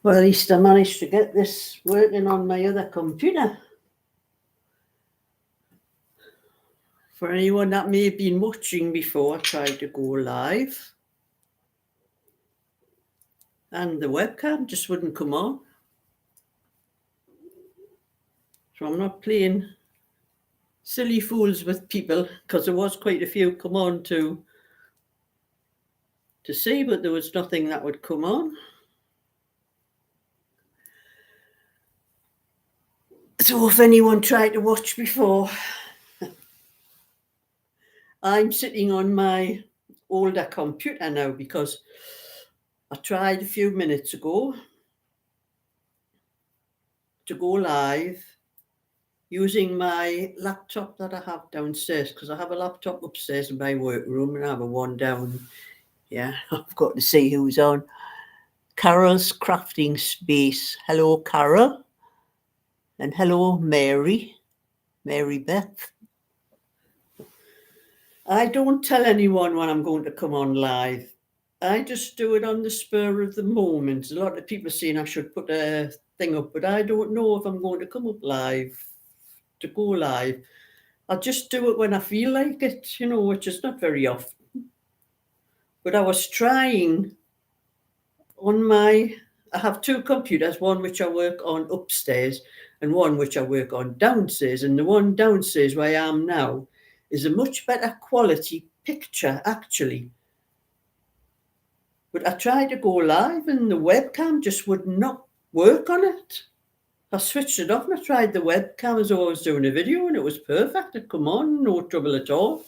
Well, at least I managed to get this working on my other computer. For anyone that may have been watching before, I tried to go live. And the webcam just wouldn't come on. So I'm not playing silly fools with people, because there was quite a few come on to see, but there was nothing that would come on. So if anyone tried to watch before, I'm sitting on my older computer now, because I tried a few minutes ago to go live using my laptop that I have downstairs, because I have a laptop upstairs in my workroom and I have a one down. Yeah, I've got to see who's on. Carol's Crafting Space. Hello, Carol. And hello, Mary Beth. I don't tell anyone when I'm going to come on live. I just do it on the spur of the moment. A lot of people saying I should put a thing up, but I don't know if I'm going to come up live, to go live. I just do it when I feel like it, which is not very often. But I was trying on I have two computers, one which I work on upstairs and one which I work on downstairs. And the one downstairs where I am now is a much better quality picture, actually. But I tried to go live and the webcam just would not work on it. I switched it off and I tried the webcam as though I was doing a video, and it was perfect. It come on, no trouble at all.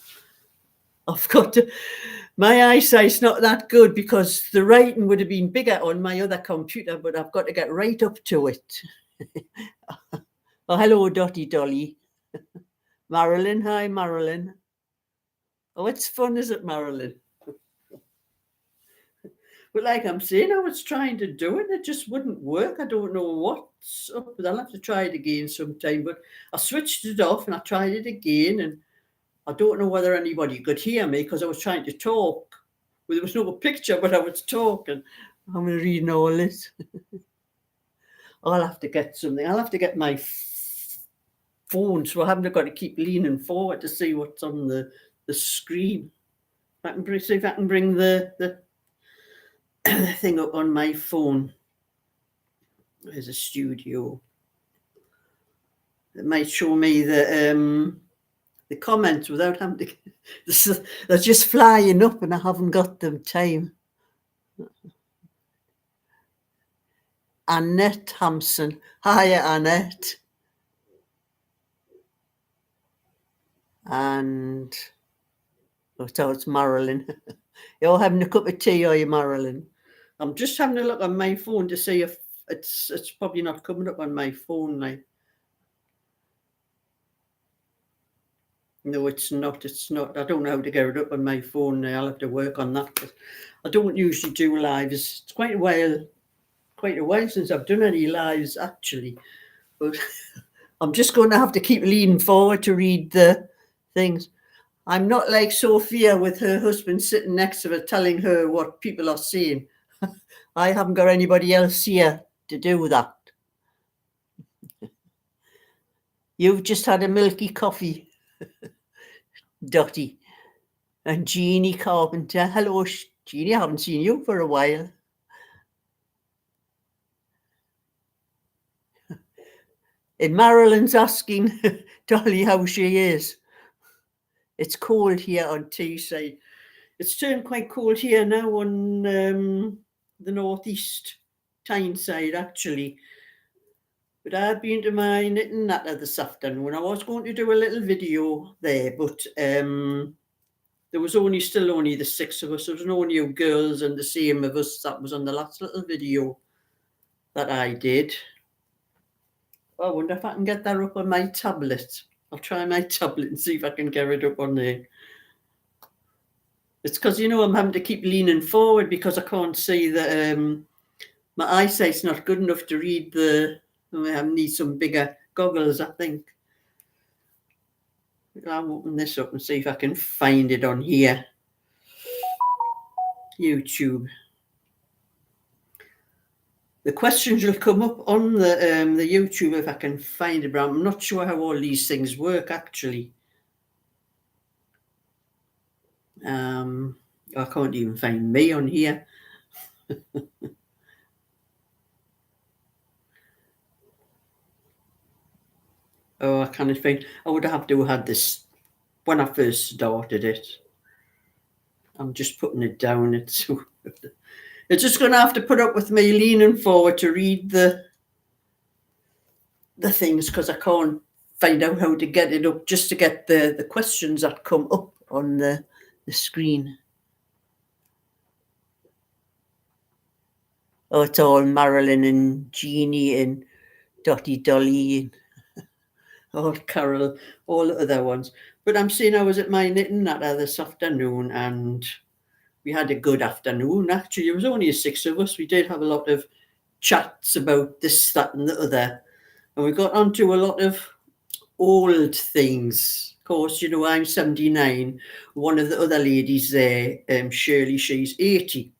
My eyesight's not that good, because the writing would have been bigger on my other computer, but I've got to get right up to it. Oh, hello, Dotty Dolly. Marilyn, hi, Marilyn. Oh, it's fun, is it, Marilyn? But like I'm saying, I was trying to do it, and it just wouldn't work. I don't know what's up, but I'll have to try it again sometime. But I switched it off and I tried it again, and I don't know whether anybody could hear me, because I was trying to talk. Well, there was no picture, but I was talking. I'm reading all this. I'll have to get something. I'll have to get my phone, so I haven't got to keep leaning forward to see what's on the screen. I can see if I can bring the thing up on my phone. There's a studio. It might show me the comments without having to. They're just flying up and I haven't got them time. Annette Hampson. Hiya, Annette. And so it's Marilyn. You're having a cup of tea, are you, Marilyn? I'm just having a look on my phone to see if it's probably not coming up on my phone now. No, it's not. It's not. I don't know how to get it up on my phone now. I'll have to work on that. But I don't usually do lives. It's quite a while since I've done any lives, actually. But I'm just going to have to keep leaning forward to read the things. I'm not like Sophia with her husband sitting next to her telling her what people are saying. I haven't got anybody else here to do that. You've just had a milky coffee, Dottie. And Jeannie Carpenter. Hello, Jeannie. I haven't seen you for a while. And Marilyn's asking Dolly how she is. It's cold here on Teesside. It's turned quite cold here now on the northeast Tyneside, actually. But I've been to my knitting natter this afternoon. I was going to do a little video there, but there was still only the six of us. There was no new girls and the same of us that was on the last little video that I did. I wonder if I can get that up on my tablet. I'll try my tablet and see if I can get it up on there. It's because, I'm having to keep leaning forward because I can't see that my eyesight's not good enough to read I need some bigger goggles, I think. I'll open this up and see if I can find it on here. YouTube. the questions will come up on the YouTube if I can find it, but I'm not sure how all these things work actually. I can't even find me on here. Oh, I can't find. I would have to have had this when I first started it. I'm just putting it down. It's just going to have to put up with me leaning forward to read the things because I can't find out how to get it up just to get the questions that come up on the screen. Oh, it's all Marilyn and Jeannie and Dottie Dolly and all Carol, all the other ones. But I'm seeing I was at my knitting that this afternoon and we had a good afternoon. Actually, there was only 6 of us. We did have a lot of chats about this, that and the other. And we got onto a lot of old things. Of course, you know, I'm 79. One of the other ladies there, Shirley, she's 80.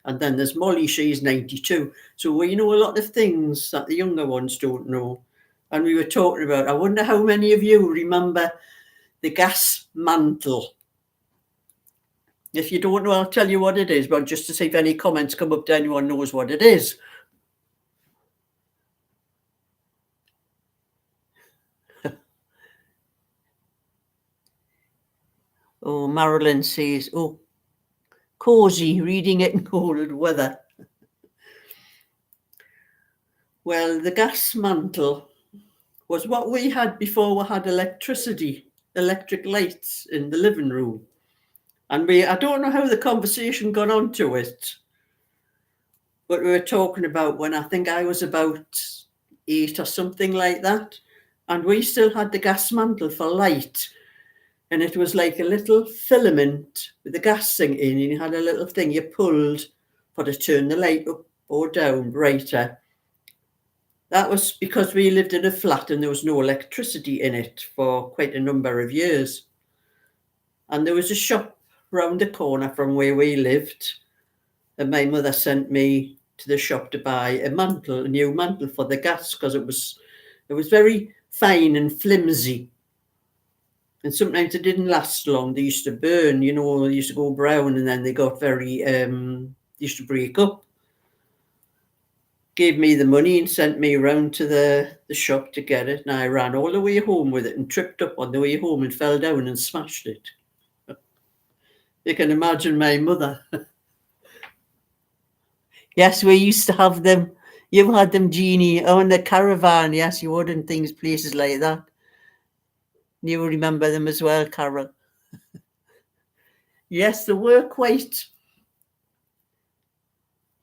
And then there's Molly, she's 92. So we know a lot of things that the younger ones don't know. And we were talking about, I wonder how many of you remember the gas mantle. If you don't know, I'll tell you what it is, but just to see if any comments come up to anyone knows what it is. Oh, Marilyn says, oh, cosy, reading it in cold weather. Well, the gas mantle was what we had before we had electric lights in the living room. And I don't know how the conversation got onto it, but we were talking about when I think I was about 8 or something like that. And we still had the gas mantle for light. And it was like a little filament with the gas thing in, and you had a little thing you pulled for to turn the light up or down brighter. That was because we lived in a flat and there was no electricity in it for quite a number of years. And there was a shop round the corner from where we lived. And my mother sent me to the shop to buy a new mantle for the gas, because it was very fine and flimsy. And sometimes it didn't last long. They used to burn, you know, they used to go brown and then they got very, used to break up. Gave me the money and sent me around to the shop to get it. And I ran all the way home with it and tripped up on the way home and fell down and smashed it. You can imagine my mother. Yes, we used to have them. You had them, Jeannie, on the caravan. Yes, you would, in things, places like that. You remember them as well, Carol. Yes, they were quite,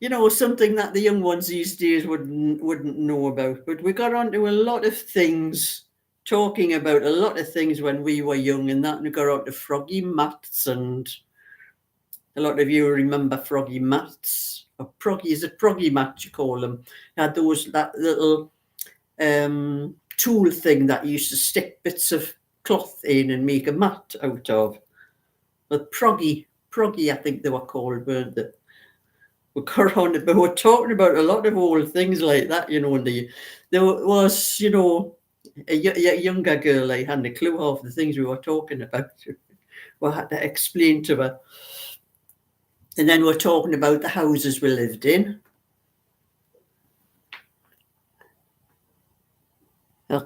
you know, something that the young ones these days wouldn't know about. But we got onto a lot of things, talking about a lot of things when we were young, and that, and we got onto froggy mats, and a lot of you remember froggy mats. Or is it proggy mats you call them? Had that little tool thing that you used to stick bits of cloth in and make a mat out of. But proggy, I think they were called, weren't they? We got on, but we're talking about a lot of old things like that, you know. And there was, you know, a younger girl, I hadn't a clue half the things we were talking about. We had to explain to her. And then we're talking about the houses we lived in.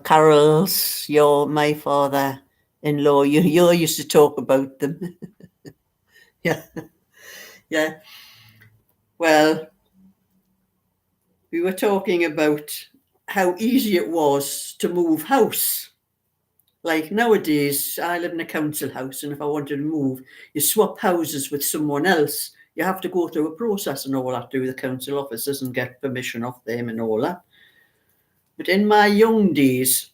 Carol's, my father-in-law, you used to talk about them. Yeah. Yeah. Well, we were talking about how easy it was to move house. Like nowadays, I live in a council house, and if I wanted to move, you swap houses with someone else. You have to go through a process and all that, do the council officers and get permission off them and all that. But in my young days,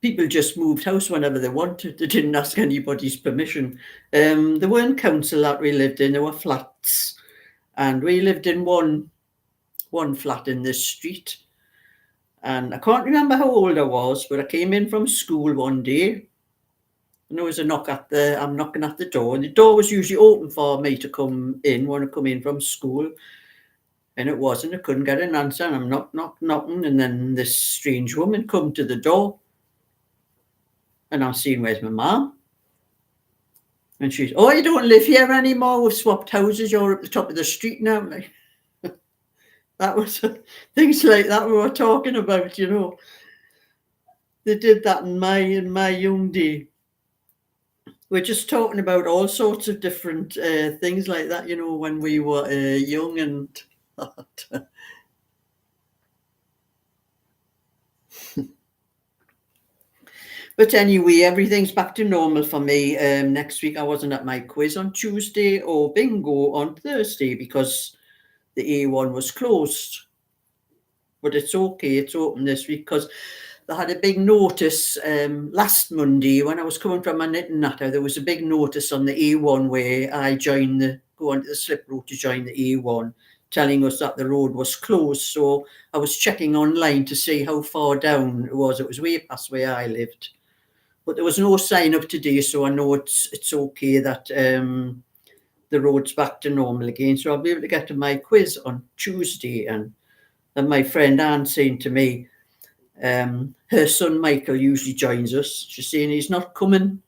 people just moved house whenever they wanted. They didn't ask anybody's permission. There weren't council that we lived in, there were flats. And we lived in one flat in this street. And I can't remember how old I was, but I came in from school one day. And there was a knock I'm knocking at the door. And the door was usually open for me to come in when I come in from school. And it wasn't. I couldn't get an answer. And I'm knocking. And then this strange woman come to the door. And I'm saying, where's my mum? And she's, oh, you don't live here anymore. We've swapped houses. You're at the top of the street now. Like, that was things like that we were talking about, you know. They did that in my young day. We're just talking about all sorts of different things like that, you know, when we were young and that. But anyway, everything's back to normal for me. Next week I wasn't at my quiz on Tuesday or bingo on Thursday because the A1 was closed. But it's okay, it's open this week because they had a big notice last Monday when I was coming from my knitting natter. There was a big notice on the A1 where I go onto the slip road to join the A1, telling us that the road was closed. So I was checking online to see how far down it was. It was way past where I lived. But there was no sign up today, so I know it's okay that the road's back to normal again. So I'll be able to get to my quiz on Tuesday. And then my friend Anne saying to me, her son Michael usually joins us. She's saying he's not coming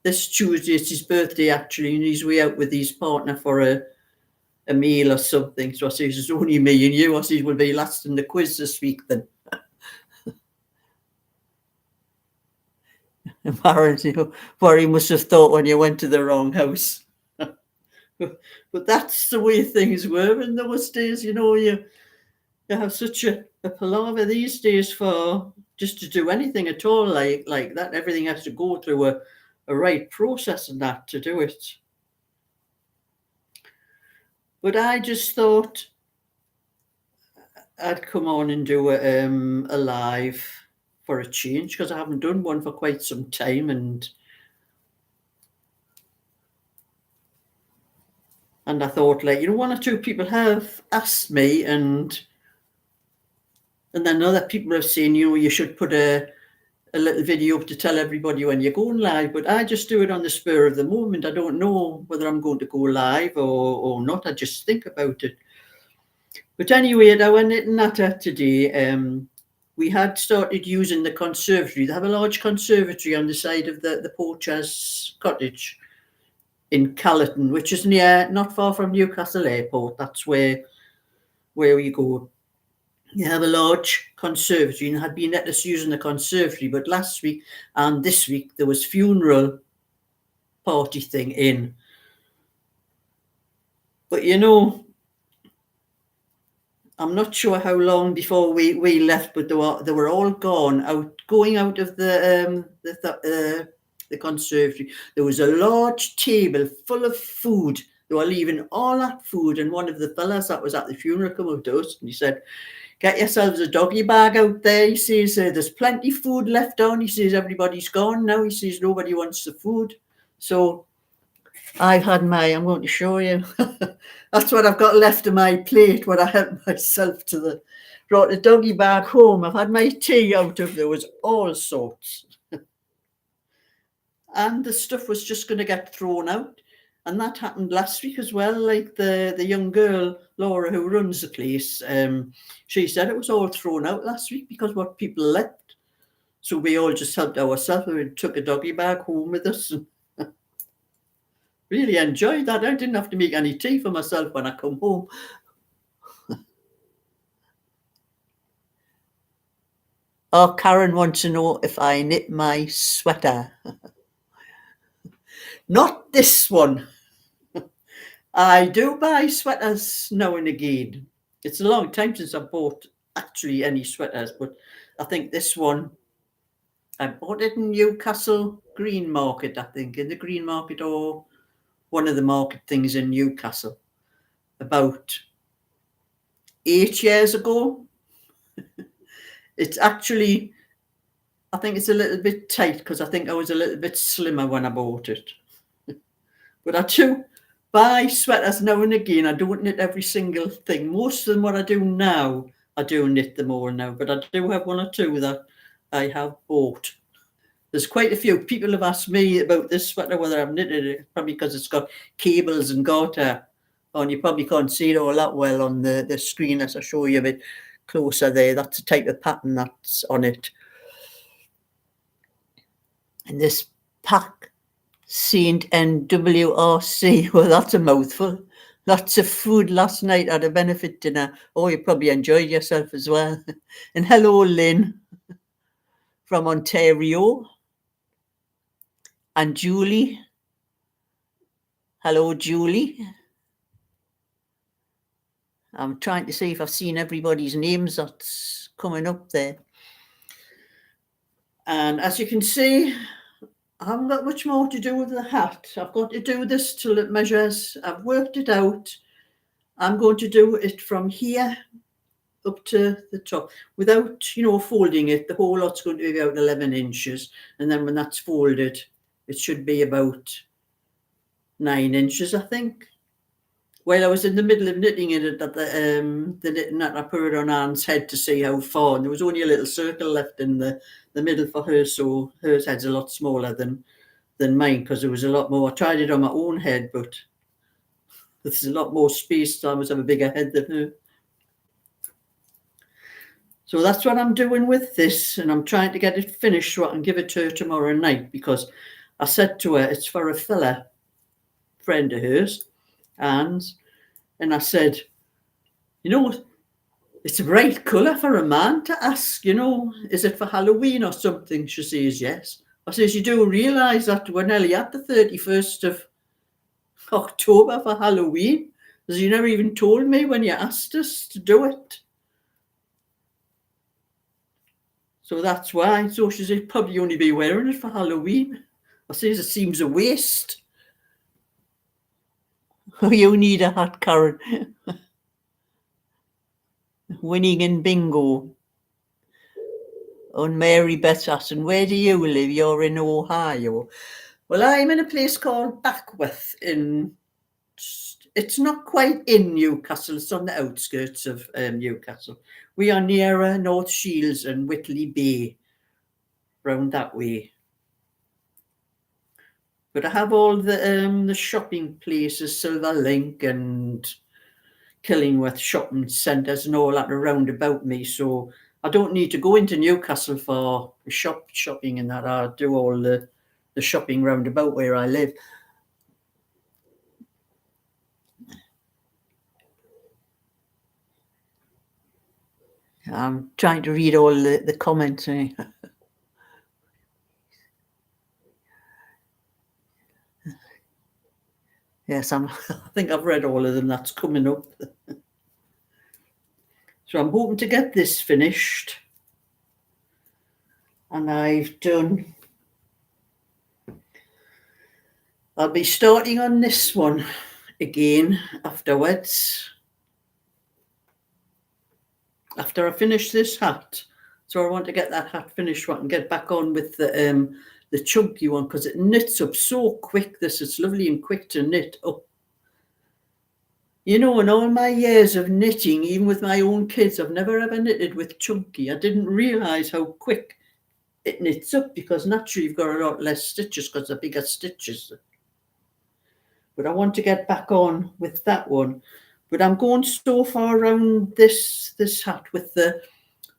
this Tuesday. It's his birthday actually, and he's way out with his partner for a meal or something. So I says, it's only me and you. I says, we'll be last in the quiz this week then. Apparently, what he must have thought when you went to the wrong house. But that's the way things were in those days, you know. You have such a palaver these days for just to do anything at all like that. Everything has to go through a right process and that to do it. But I just thought I'd come on and do a live for a change because I haven't done one for quite some time, and I thought, like, you know, one or two people have asked me, and then other people have saying, you know, you should put a little video up to tell everybody when you're going live. But I just do it on the spur of the moment. I don't know whether I'm going to go live or not. I just think about it. But anyway, at our knitting natter today, we had started using the conservatory. They have a large conservatory on the side of the poacher's cottage in Callerton, which is not far from Newcastle Airport. That's where we go. You have a large conservatory, and had been let us using the conservatory, but last week and this week there was funeral party thing in. But you know, I'm not sure how long before we left, but they were all going out of the conservatory. There was a large table full of food. They were leaving all that food, and one of the fellas that was at the funeral came up to us and he said, get yourselves a doggy bag out there. He says, there's plenty of food left on. He says, everybody's gone now. He says, nobody wants the food. So I've had I'm going to show you. That's what I've got left of my plate, what I helped myself to brought the doggy bag home. I've had my tea out of there was all sorts. And the stuff was just going to get thrown out. And that happened last week as well. Like the young girl, Laura, who runs the place, she said it was all thrown out last week because what people left. So we all just helped ourselves. We took a doggy bag home with us. And really enjoyed that. I didn't have to make any tea for myself when I come home. Oh, Karen wants to know if I knit my sweater. Not this one. I do buy sweaters now and again. It's a long time since I bought actually any sweaters, but I think this one, I bought it in Newcastle Green Market, I think, in the Green Market or one of the market things in Newcastle about 8 years ago. It's actually, I think it's a little bit tight because I think I was a little bit slimmer when I bought it. But I do buy sweaters now and again. I don't knit every single thing. Most of them, what I do now, I do knit them all now. But I do have one or two that I have bought. There's quite a few people have asked me about this sweater, whether I've knitted it, probably because it's got cables and garter and you probably can't see it all that well on the screen as I show you a bit closer there. That's the type of pattern that's on it. And this pack Saint NWRC, well, that's a mouthful. Lots of food last night at a benefit dinner. Oh, you probably enjoyed yourself as well. And hello, Lynn from Ontario. And Julie. Hello, Julie. I'm trying to see if I've seen everybody's names that's coming up there. And as you can see, I haven't got much more to do with the hat. I've got to do this till it measures. I've worked it out. I'm going to do it from here up to the top without, folding it. The whole lot's going to be about 11 inches. And then when that's folded, it should be about 9 inches, I think. Well, I was in the middle of knitting it at the knitting that I put it on Anne's head to see how far. And there was only a little circle left in the middle for her, so her head's a lot smaller than mine because there was a lot more. I tried it on my own head, but there's a lot more space, so I must have a bigger head than her. So that's what I'm doing with this, and I'm trying to get it finished so I can give it to her tomorrow night, because I said to her it's for a fella friend of hers, and I said, it's a bright colour for a man to ask, is it for Halloween or something? She says yes. I says, you do realise that we're nearly at the 31st of October for Halloween? Because you never even told me when you asked us to do it. So that's why. So she said, probably only be wearing it for Halloween. I says, it seems a waste. Oh, you need a hat, Karen. Winning in bingo. On Mary Beth asking, where do you live? You're in Ohio. Well, I'm in a place called Backworth it's not quite in Newcastle, it's on the outskirts of Newcastle. We are nearer North Shields and Whitley Bay, round that way. But I have all the shopping places, Silver Link and Killingworth shopping centres and all that around about me, so I don't need to go into Newcastle for shopping and that. I do all the shopping round about where I live. I'm trying to read all the comments. Yes, I think I've read all of them. That's coming up. So I'm hoping to get this finished. And I'll be starting on this one again afterwards. After I finish this hat. So I want to get that hat finished so I can get back on with the chunky one, because it knits up so quick. It's lovely and quick to knit up. In all my years of knitting, even with my own kids, I've never ever knitted with chunky. I didn't realise how quick it knits up, because naturally you've got a lot less stitches because they're bigger stitches. But I want to get back on with that one. But I'm going so far around this hat with the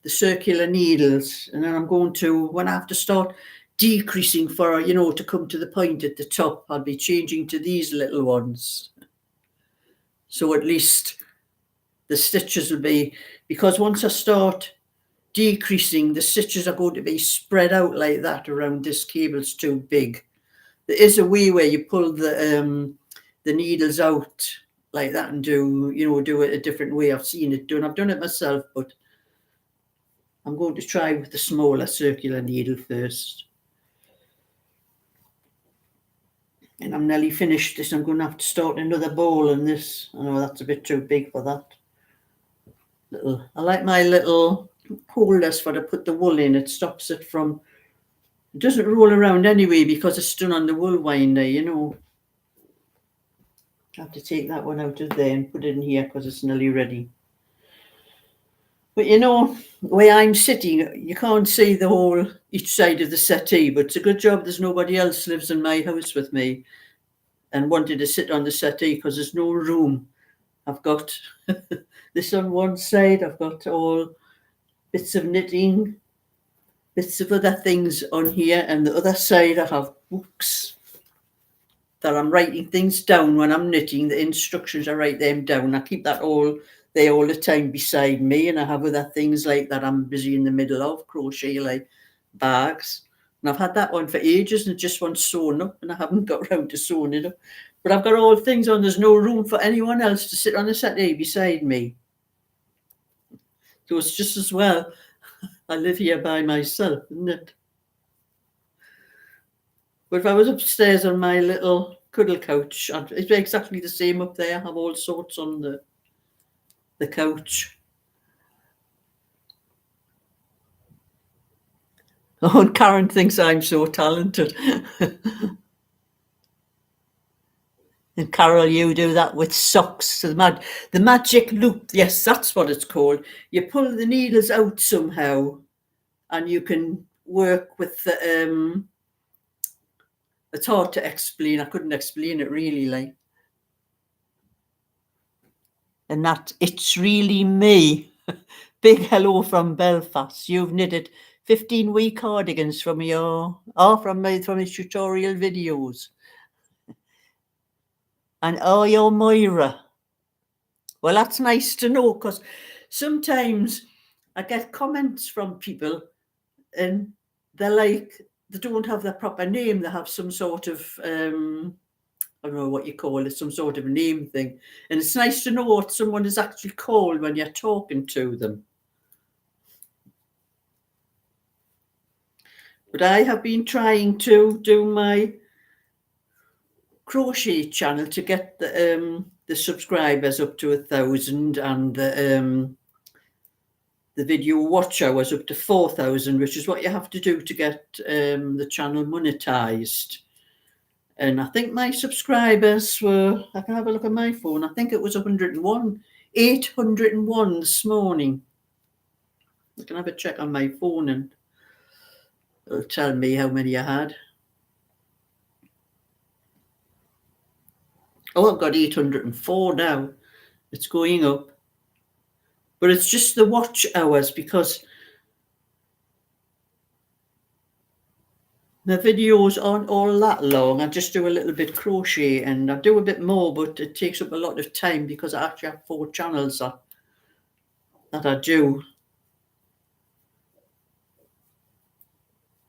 circular needles, and then I'm going to, when I have to start decreasing for, to come to the point at the top, I'll be changing to these little ones. So at least the stitches will be, because once I start decreasing, the stitches are going to be spread out like that around this cable. It's too big. There is a way where you pull the needles out like that and do it a different way. I've seen it done. I've done it myself, but I'm going to try with the smaller circular needle first. And I'm nearly finished this. I'm going to have to start another ball in this. I know that's a bit too big for that. I like my little holders for to put the wool in. It stops it from, it doesn't roll around anyway because it's done on the wool winder, I have to take that one out of there and put it in here because it's nearly ready. But where I'm sitting, you can't see the whole, each side of the settee, but it's a good job there's nobody else lives in my house with me and wanted to sit on the settee, because there's no room I've got this on one side, I've got all bits of knitting, bits of other things on here, and the other side I have books that I'm writing things down when I'm knitting. The instructions, I write them down. I keep that all there all the time beside me, and I have other things like that I'm busy in the middle of, crochet like bags. And I've had that one for ages and it just wants sewn up, and I haven't got round to sewing it up. But I've got all things on. There's no room for anyone else to sit on the settee beside me. So it's just as well I live here by myself, isn't it? But if I was upstairs on my little cuddle couch, it's exactly the same up there. I have all sorts on the couch. Oh, and Karen thinks I'm so talented. And Carol, you do that with socks. So the magic loop, yes, that's what it's called. You pull the needles out somehow, and you can work with the. It's hard to explain. I couldn't explain it really, like. And that it's really me. Big hello from Belfast. You've knitted 15-week cardigans from your from my tutorial videos. And you're Moira. Well, that's nice to know, because sometimes I get comments from people and they're like, they don't have their proper name. They have some sort of, I don't know what you call it, some sort of name thing. And it's nice to know what someone is actually called when you're talking to them. But I have been trying to do my crochet channel to get the subscribers up to 1,000 and the video watch hours up to 4,000, which is what you have to do to get the channel monetized. And I think my subscribers were, I can have a look at my phone, I think it was 801 this morning. I can have a check on my phone and it'll tell me how many I had. Oh, I've got 804 now. It's going up. But it's just the watch hours, because the videos aren't all that long. I just do a little bit crochet and I do a bit more, but it takes up a lot of time because I actually have 4 channels that I do.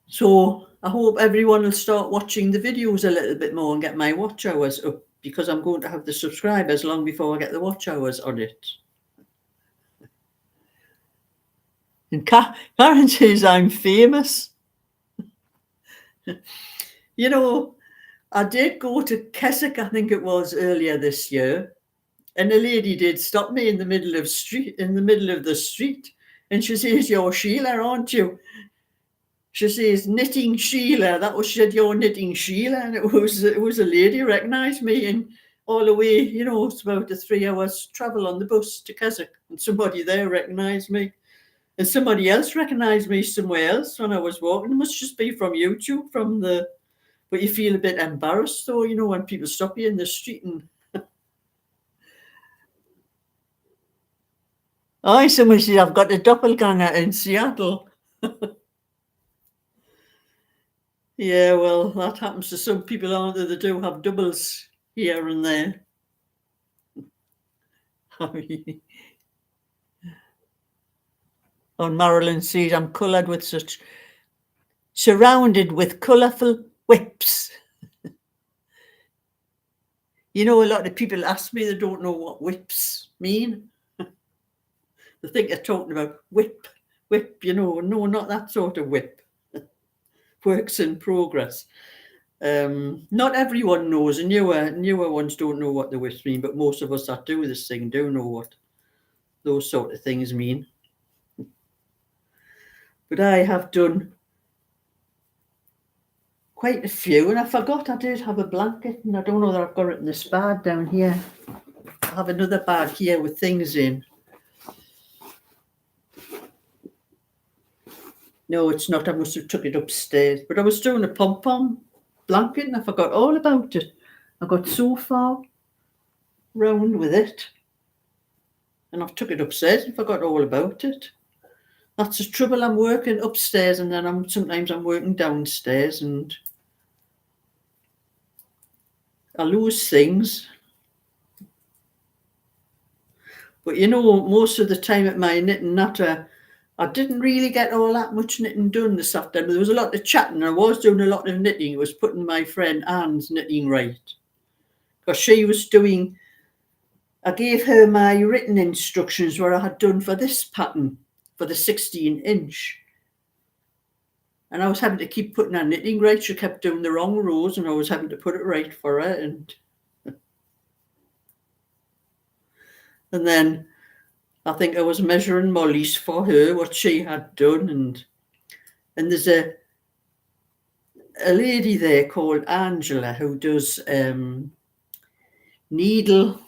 So I hope everyone will start watching the videos a little bit more and get my watch hours up, because I'm going to have the subscribers long before I get the watch hours on it. And Karen says I'm famous. You know, I did go to Keswick, I think it was, earlier this year, and a lady did stop me in the middle of the street, and she says, "You're Sheila, aren't you?" She says, "Knitting Sheila." That was, she said, "You're knitting Sheila," and it was a lady recognised me, and all the way, you know, it's about a 3 hours travel on the bus to Keswick, and somebody there recognised me. And somebody else recognised me somewhere else when I was walking. It must just be from YouTube, but you feel a bit embarrassed though, you know, when people stop you in the street and someone said, "I've got a doppelganger in Seattle." Yeah, well, that happens to some people, aren't there? They do have doubles here and there. On Marilyn says, "I'm surrounded with colourful whips." You know, a lot of people ask me, they don't know what whips mean. They think they're talking about whip, you know. No, not that sort of whip. Works in progress. Not everyone knows, and newer ones don't know what the whips mean, but most of us that do this thing do know what those sort of things mean. But I have done quite a few, and I forgot I did have a blanket, and I don't know that I've got it in this bag down here. I have another bag here with things in. No, it's not. I must have took it upstairs. But I was doing a pom-pom blanket and I forgot all about it. I got so far round with it. and I've took it upstairs and forgot all about it. That's the trouble. I'm working upstairs and then sometimes I'm working downstairs and I lose things. But most of the time at my knitting natter, I didn't really get all that much knitting done this afternoon. There was a lot of chatting. I was doing a lot of knitting. I was putting my friend Anne's knitting right. Because she was doing, I gave her my written instructions where I had done for this pattern, for the 16-inch. And I was having to keep putting her knitting right. She kept doing the wrong rows and I was having to put it right for her. And then I think I was measuring Molly's for her, what she had done. And there's a lady there called Angela who does needle.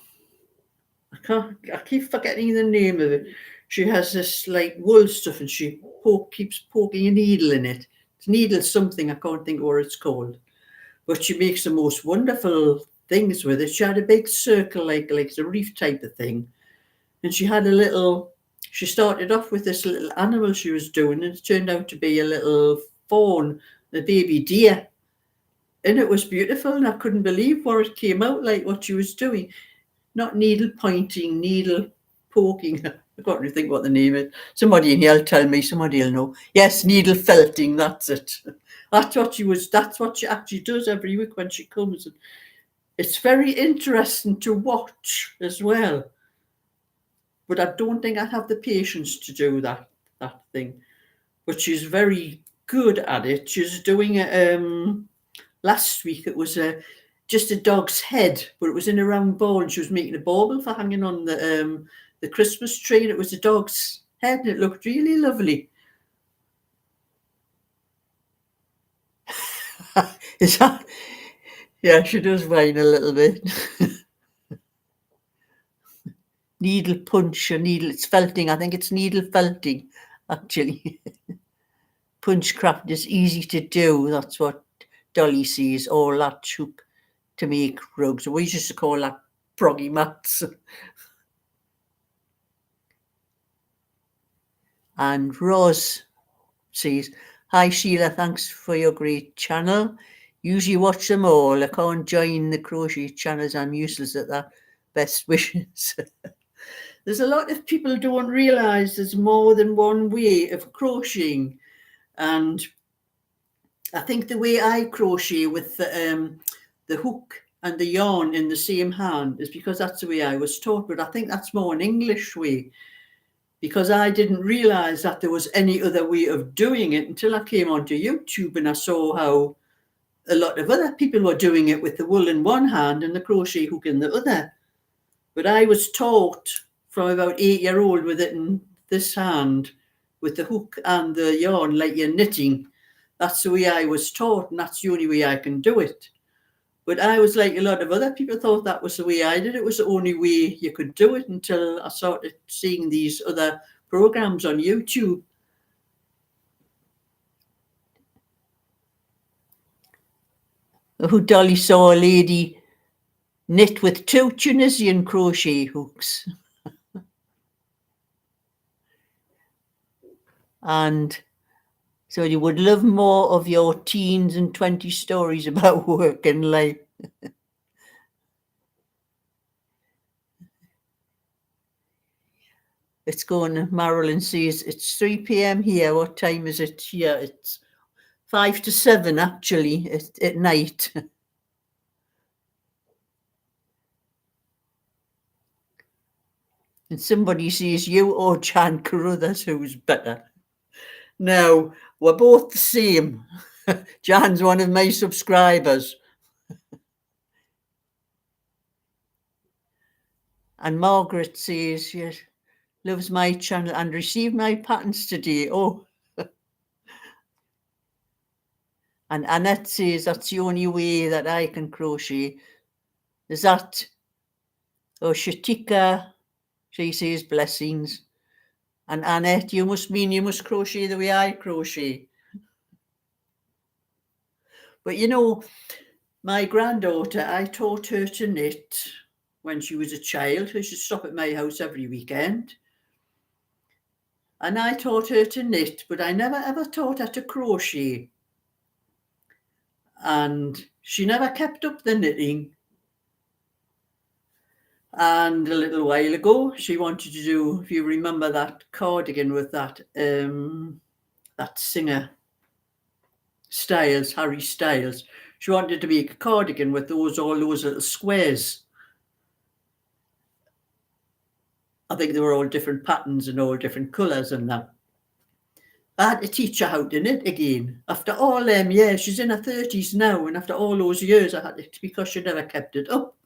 I keep forgetting the name of it. She has this like wool stuff and she keeps poking a needle in it. It's needle something, I can't think what it's called. But she makes the most wonderful things with it. She had a big circle like a reef type of thing. And she started off with this little animal she was doing, and it turned out to be a little fawn, a baby deer. And it was beautiful, and I couldn't believe what it came out like, what she was doing. Not needle pointing, needle poking. I can't really think what the name is. Somebody in here will tell me, somebody will know. Yes, needle felting, that's it. That's what she actually does every week when she comes. It's very interesting to watch as well. But I don't think I have the patience to do that thing. But she's very good at it. She's doing it. Last week it was just a dog's head, but it was in a round ball, and she was making a bauble for hanging on the Christmas tree, and it was a dog's head, and it looked really lovely. Is that? Yeah, she does whine a little bit. Needle punch or needle, it's felting. I think it's needle felting, actually. Punch craft is easy to do. That's what Dolly sees, all that hook to make rugs. We used to call that proggy mats. And Rose says, "Hi Sheila, thanks for your great channel. Usually watch them all. I can't join the crochet channels. I'm useless at that. Best wishes." There's a lot of people don't realise there's more than one way of crocheting. And I think the way I crochet with the hook and the yarn in the same hand is because that's the way I was taught. But I think that's more an English way, because I didn't realise that there was any other way of doing it until I came onto YouTube and I saw how a lot of other people were doing it with the wool in one hand and the crochet hook in the other. But I was taught from about 8-year-old with it in this hand, with the hook and the yarn like you're knitting. That's the way I was taught, and that's the only way I can do it. But I was like a lot of other people thought that was the way I did it. It was the only way you could do it until I started seeing these other programs on YouTube. Oh, Dolly saw a lady knit with 2 Tunisian crochet hooks. And so you would love more of your teens and 20 stories about work and life. It's going, Marilyn says, it's 3 p.m. here. What time is it here? It's 5 to 7, actually, at night. And somebody says, you or Jan Carruthers, who's better? No, we're both the same. Jan's one of my subscribers. And Margaret says, yes, loves my channel and received my patterns today. Oh. And Annette says, that's the only way that I can crochet. Is that? Oh, Shatika, she says, blessings. And Annette, you must crochet the way I crochet. But my granddaughter, I taught her to knit when she was a child. She used to stop at my house every weekend. And I taught her to knit, but I never ever taught her to crochet. And she never kept up the knitting. And a little while ago, she wanted to do, if you remember that cardigan with that singer, Styles, Harry Styles. She wanted to make a cardigan with all those little squares. I think they were all different patterns and all different colours and that. I had to teach her how to knit again. After all them years, she's in her 30s now, and after all those years, I had to, because she never kept it up.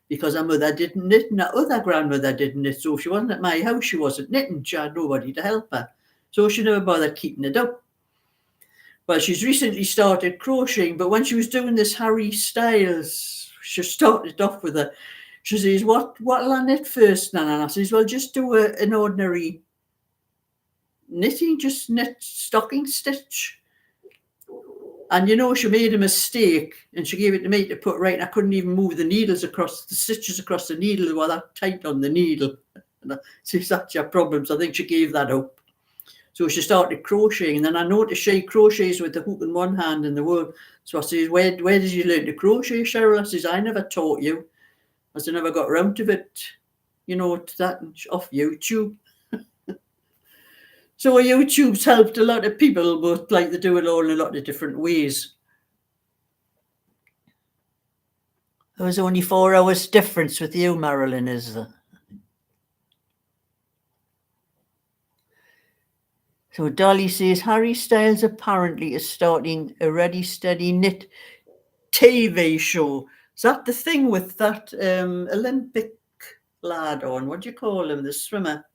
Because her mother didn't knit and her other grandmother didn't knit. So if she wasn't at my house, she wasn't knitting. She had nobody to help her. So she never bothered keeping it up. Well, she's recently started crocheting, but when she was doing this Harry Styles, she started off with she says, what'll I knit first, Nan? And I says, well, just do an ordinary knitting, just knit stocking stitch. And she made a mistake and she gave it to me to put right, and I couldn't even move the stitches across the needle. They were that tight on the needle. And I says, that's your problem. So I think she gave that up. So she started crocheting, and then I noticed she crochets with the hook in one hand and the wool. So I says, where did you learn to crochet, Cheryl? I says, I never taught you. I said, I never got around to it, to that, off YouTube. So YouTube's helped a lot of people, but like they do it all in a lot of different ways. There was only 4 hours difference with you, Marilyn, is there? So Dolly says, Harry Styles apparently is starting a Ready Steady Knit TV show. Is that the thing with that Olympic lad on? What do you call him, the swimmer?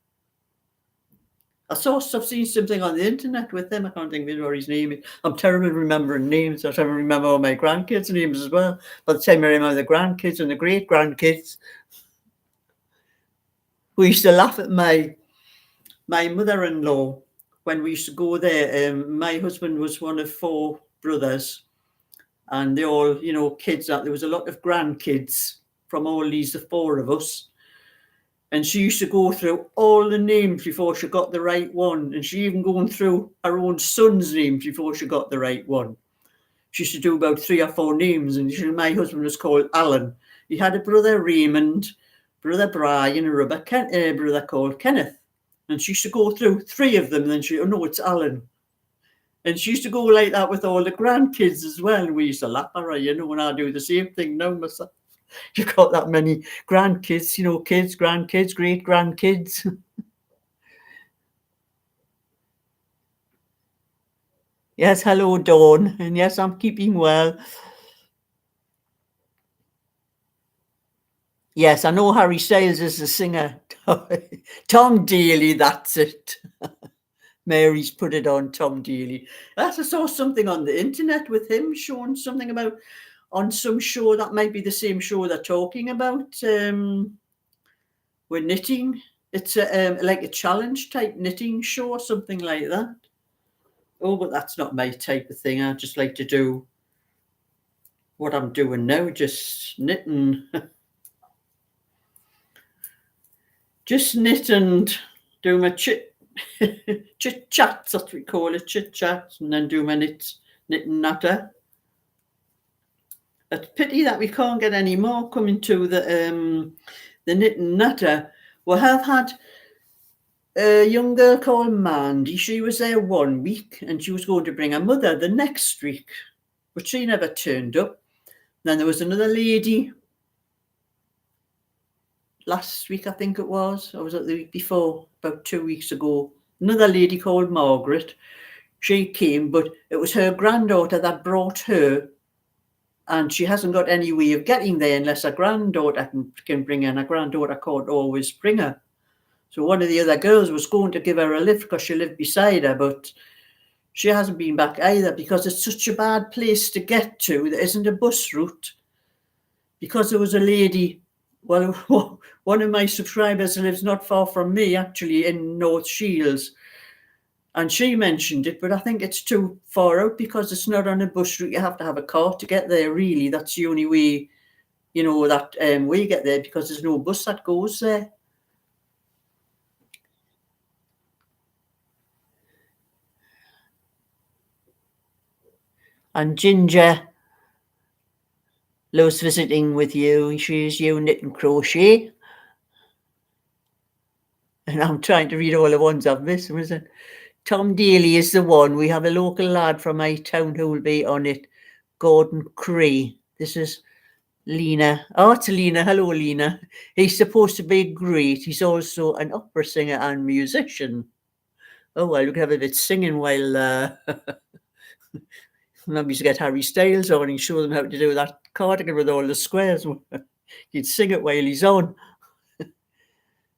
I've seen something on the internet with him. I can't think of what his name is. I'm terrible at remembering names. I try to remember all my grandkids' names as well. By the time I remember the grandkids and the great-grandkids, we used to laugh at my mother-in-law when we used to go there. My husband was one of 4 brothers, and they all, kids. There was a lot of grandkids from all these, the 4 of us. And she used to go through all the names before she got the right one. And she even going through her own son's names before she got the right one. She used to do about 3 or 4 names. And my husband was called Alan. He had a brother, Raymond, brother Brian, and a brother called Kenneth. And she used to go through 3 of them. And then no, it's Alan. And she used to go like that with all the grandkids as well. And we used to laugh at her, and I do the same thing now myself. You've got that many grandkids, kids, grandkids, great-grandkids. Yes, hello, Dawn. And yes, I'm keeping well. Yes, I know Harry Styles is the singer. Tom Daly, that's it. Mary's put it on, Tom Daly. I saw something on the internet with him showing something about on some show. That might be the same show they're talking about. We're knitting. It's like a challenge type knitting show or something like that. Oh, but that's not my type of thing. I just like to do what I'm doing now, just knitting. Just knit and do my chit chats, that's what we call it, chit chats, and then do my knitting natter. It's a pity that we can't get any more coming to the knitting natter. We have had a young girl called Mandy. She was there 1 week and she was going to bring her mother the next week, but she never turned up. Then there was another lady last week, I think it was. I was at the week before, about 2 weeks ago. Another lady called Margaret. She came, but it was her granddaughter that brought her, and she hasn't got any way of getting there unless her granddaughter can bring her, and her granddaughter can't always bring her. So one of the other girls was going to give her a lift because she lived beside her, but she hasn't been back either because it's such a bad place to get to. There isn't a bus route. Because there was a lady, well, one of my subscribers lives not far from me, actually, in North Shields. And she mentioned it, but I think it's too far out because it's not on a bus route. You have to have a car to get there, really. That's the only way you know, that we get there because there's no bus that goes there. And Ginger loves visiting with you. She's you knit and crochet. And I'm trying to read all the ones I've missed. Was it? Tom Daly is the one. We have a local lad from my town who will be on it, Gordon Cree. This is Lena. Oh, it's Lena. Hello, Lena. He's supposed to be great. He's also an opera singer and musician. Oh, well, we could have a bit singing while maybe to get Harry Styles on and show them how to do that cardigan with all the squares. He'd sing it while he's on.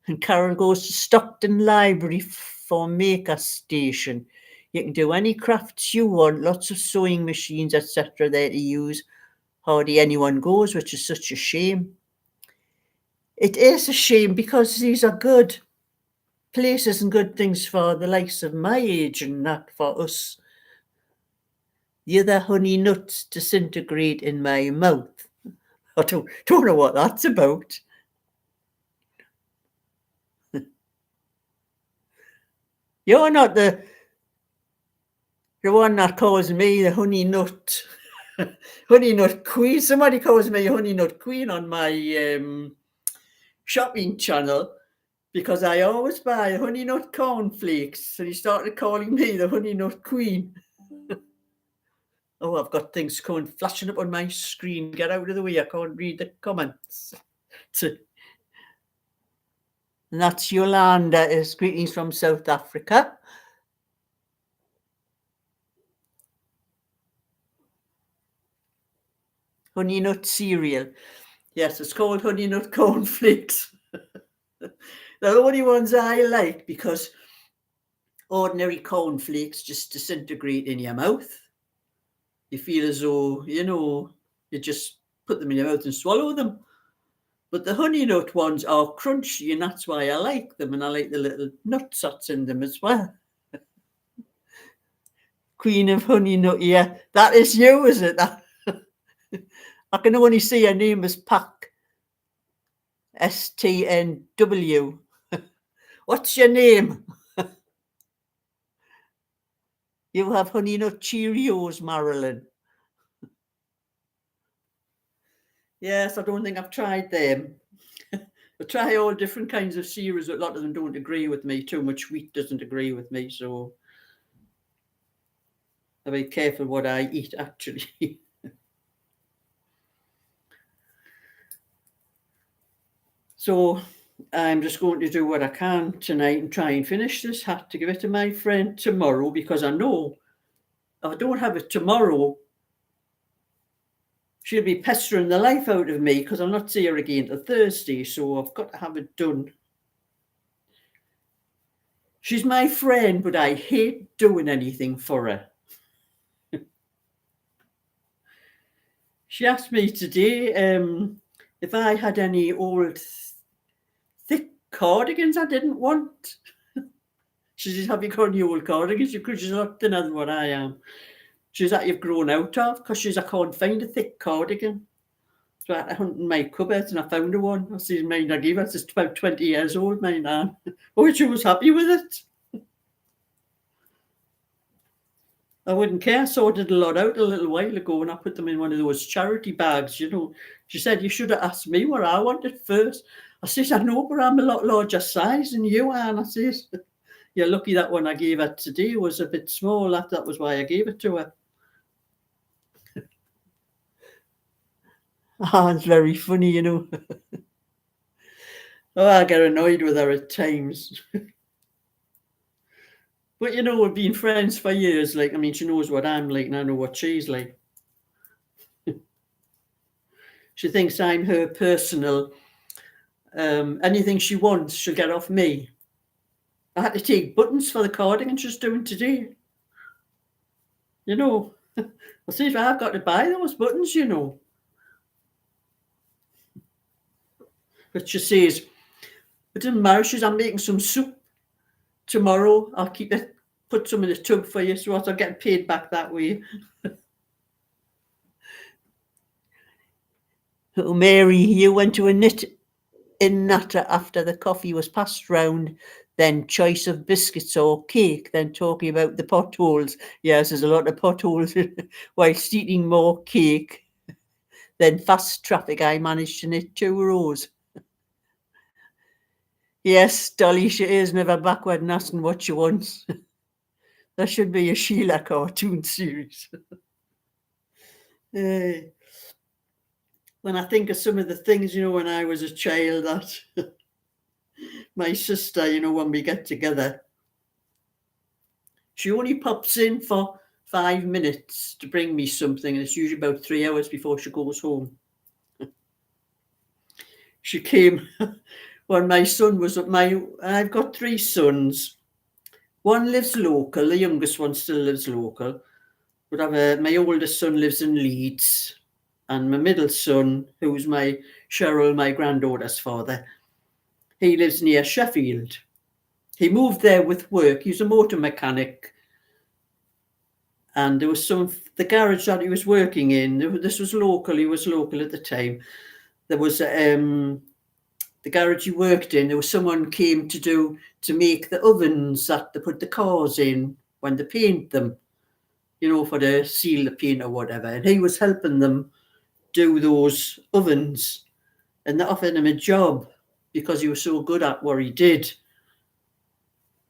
And Carol goes to Stockton Library for Maker Station. You can do any crafts you want, lots of sewing machines, etc. there to use. Hardly anyone goes, which is such a shame. It is a shame because these are good places and good things for the likes of my age and not for us. The other honey nuts disintegrate in my mouth. I don't know what that's about. You're not the one that calls me the honey nut queen. Somebody calls me honey nut queen on my shopping channel because I always buy honey nut cornflakes. So he started calling me the honey nut queen. Oh, I've got things coming flashing up on my screen. Get out of the way. I can't read the comments. And that's Yolanda is greetings from South Africa. Honey nut cereal. Yes, it's called honey nut cornflakes. They're the only ones I like because ordinary cornflakes just disintegrate in your mouth. You feel as though, you just put them in your mouth and swallow them. But the honey nut ones are crunchy, and that's why I like them, and I like the little nuts that's in them as well. Queen of honey nut, yeah. That is you, is it? I can only see her name as Pack. STNW. What's your name? You have honey nut Cheerios, Marilyn. Yes, I don't think I've tried them. I try all different kinds of cereals. A lot of them don't agree with me. Too much wheat doesn't agree with me, so I'll be careful what I eat, actually. So I'm just going to do what I can tonight and try and finish this hat to give it to my friend tomorrow, because I know if I don't have it tomorrow, she'll be pestering the life out of me because I'll not see her again till Thursday, so I've got to have it done. She's my friend, but I hate doing anything for her. She asked me today if I had any old thick cardigans I didn't want. She says, have you got any old cardigans? Because she's a lot thinner than what I am. She's that you've grown out of, because I can't find a thick cardigan. So I hunted in my cupboards and I found her one. I said, mine I gave her, it's about 20 years old, mine Anne. Oh, she was happy with it. I wouldn't care. I sorted a lot out a little while ago and I put them in one of those charity bags, She said, you should have asked me what I wanted first. I said, I know, but I'm a lot larger size than you, Anne. I said, you're lucky that one I gave her today was a bit small. That was why I gave it to her. It's very funny, Oh, I get annoyed with her at times. But, we've been friends for years. She knows what I'm like and I know what she's like. She thinks I'm her personal. Anything she wants, she'll get off me. I had to take buttons for the cardigan she's doing today. I said, I've got to buy those buttons, But she says, it doesn't matter. She says, I'm making some soup tomorrow. I'll keep it, put some in the tub for you, so I'll get paid back that way. Oh, Mary, you went to a knit in natter after the coffee was passed round, then choice of biscuits or cake, then talking about the potholes. Yes, there's a lot of potholes whilst eating more cake. Then fast traffic, I managed to knit 2 rows. Yes, Dolly, she is never backward and asking what she wants. That should be a Sheila cartoon series. When I think of some of the things, when I was a child, that my sister, when we get together, she only pops in for 5 minutes to bring me something, and it's usually about 3 hours before she goes home. She came when my son was I've got 3 sons. One lives local, the youngest one still lives local. But my oldest son lives in Leeds, and my middle son, who's Cheryl, my granddaughter's father, he lives near Sheffield. He moved there with work. He's a motor mechanic. And there was the garage that he was working in, this was local, he was local at the time. There was the garage he worked in, there was someone came to make the ovens that they put the cars in when they paint them, for the seal the paint or whatever. And he was helping them do those ovens, and they offered him a job because he was so good at what he did.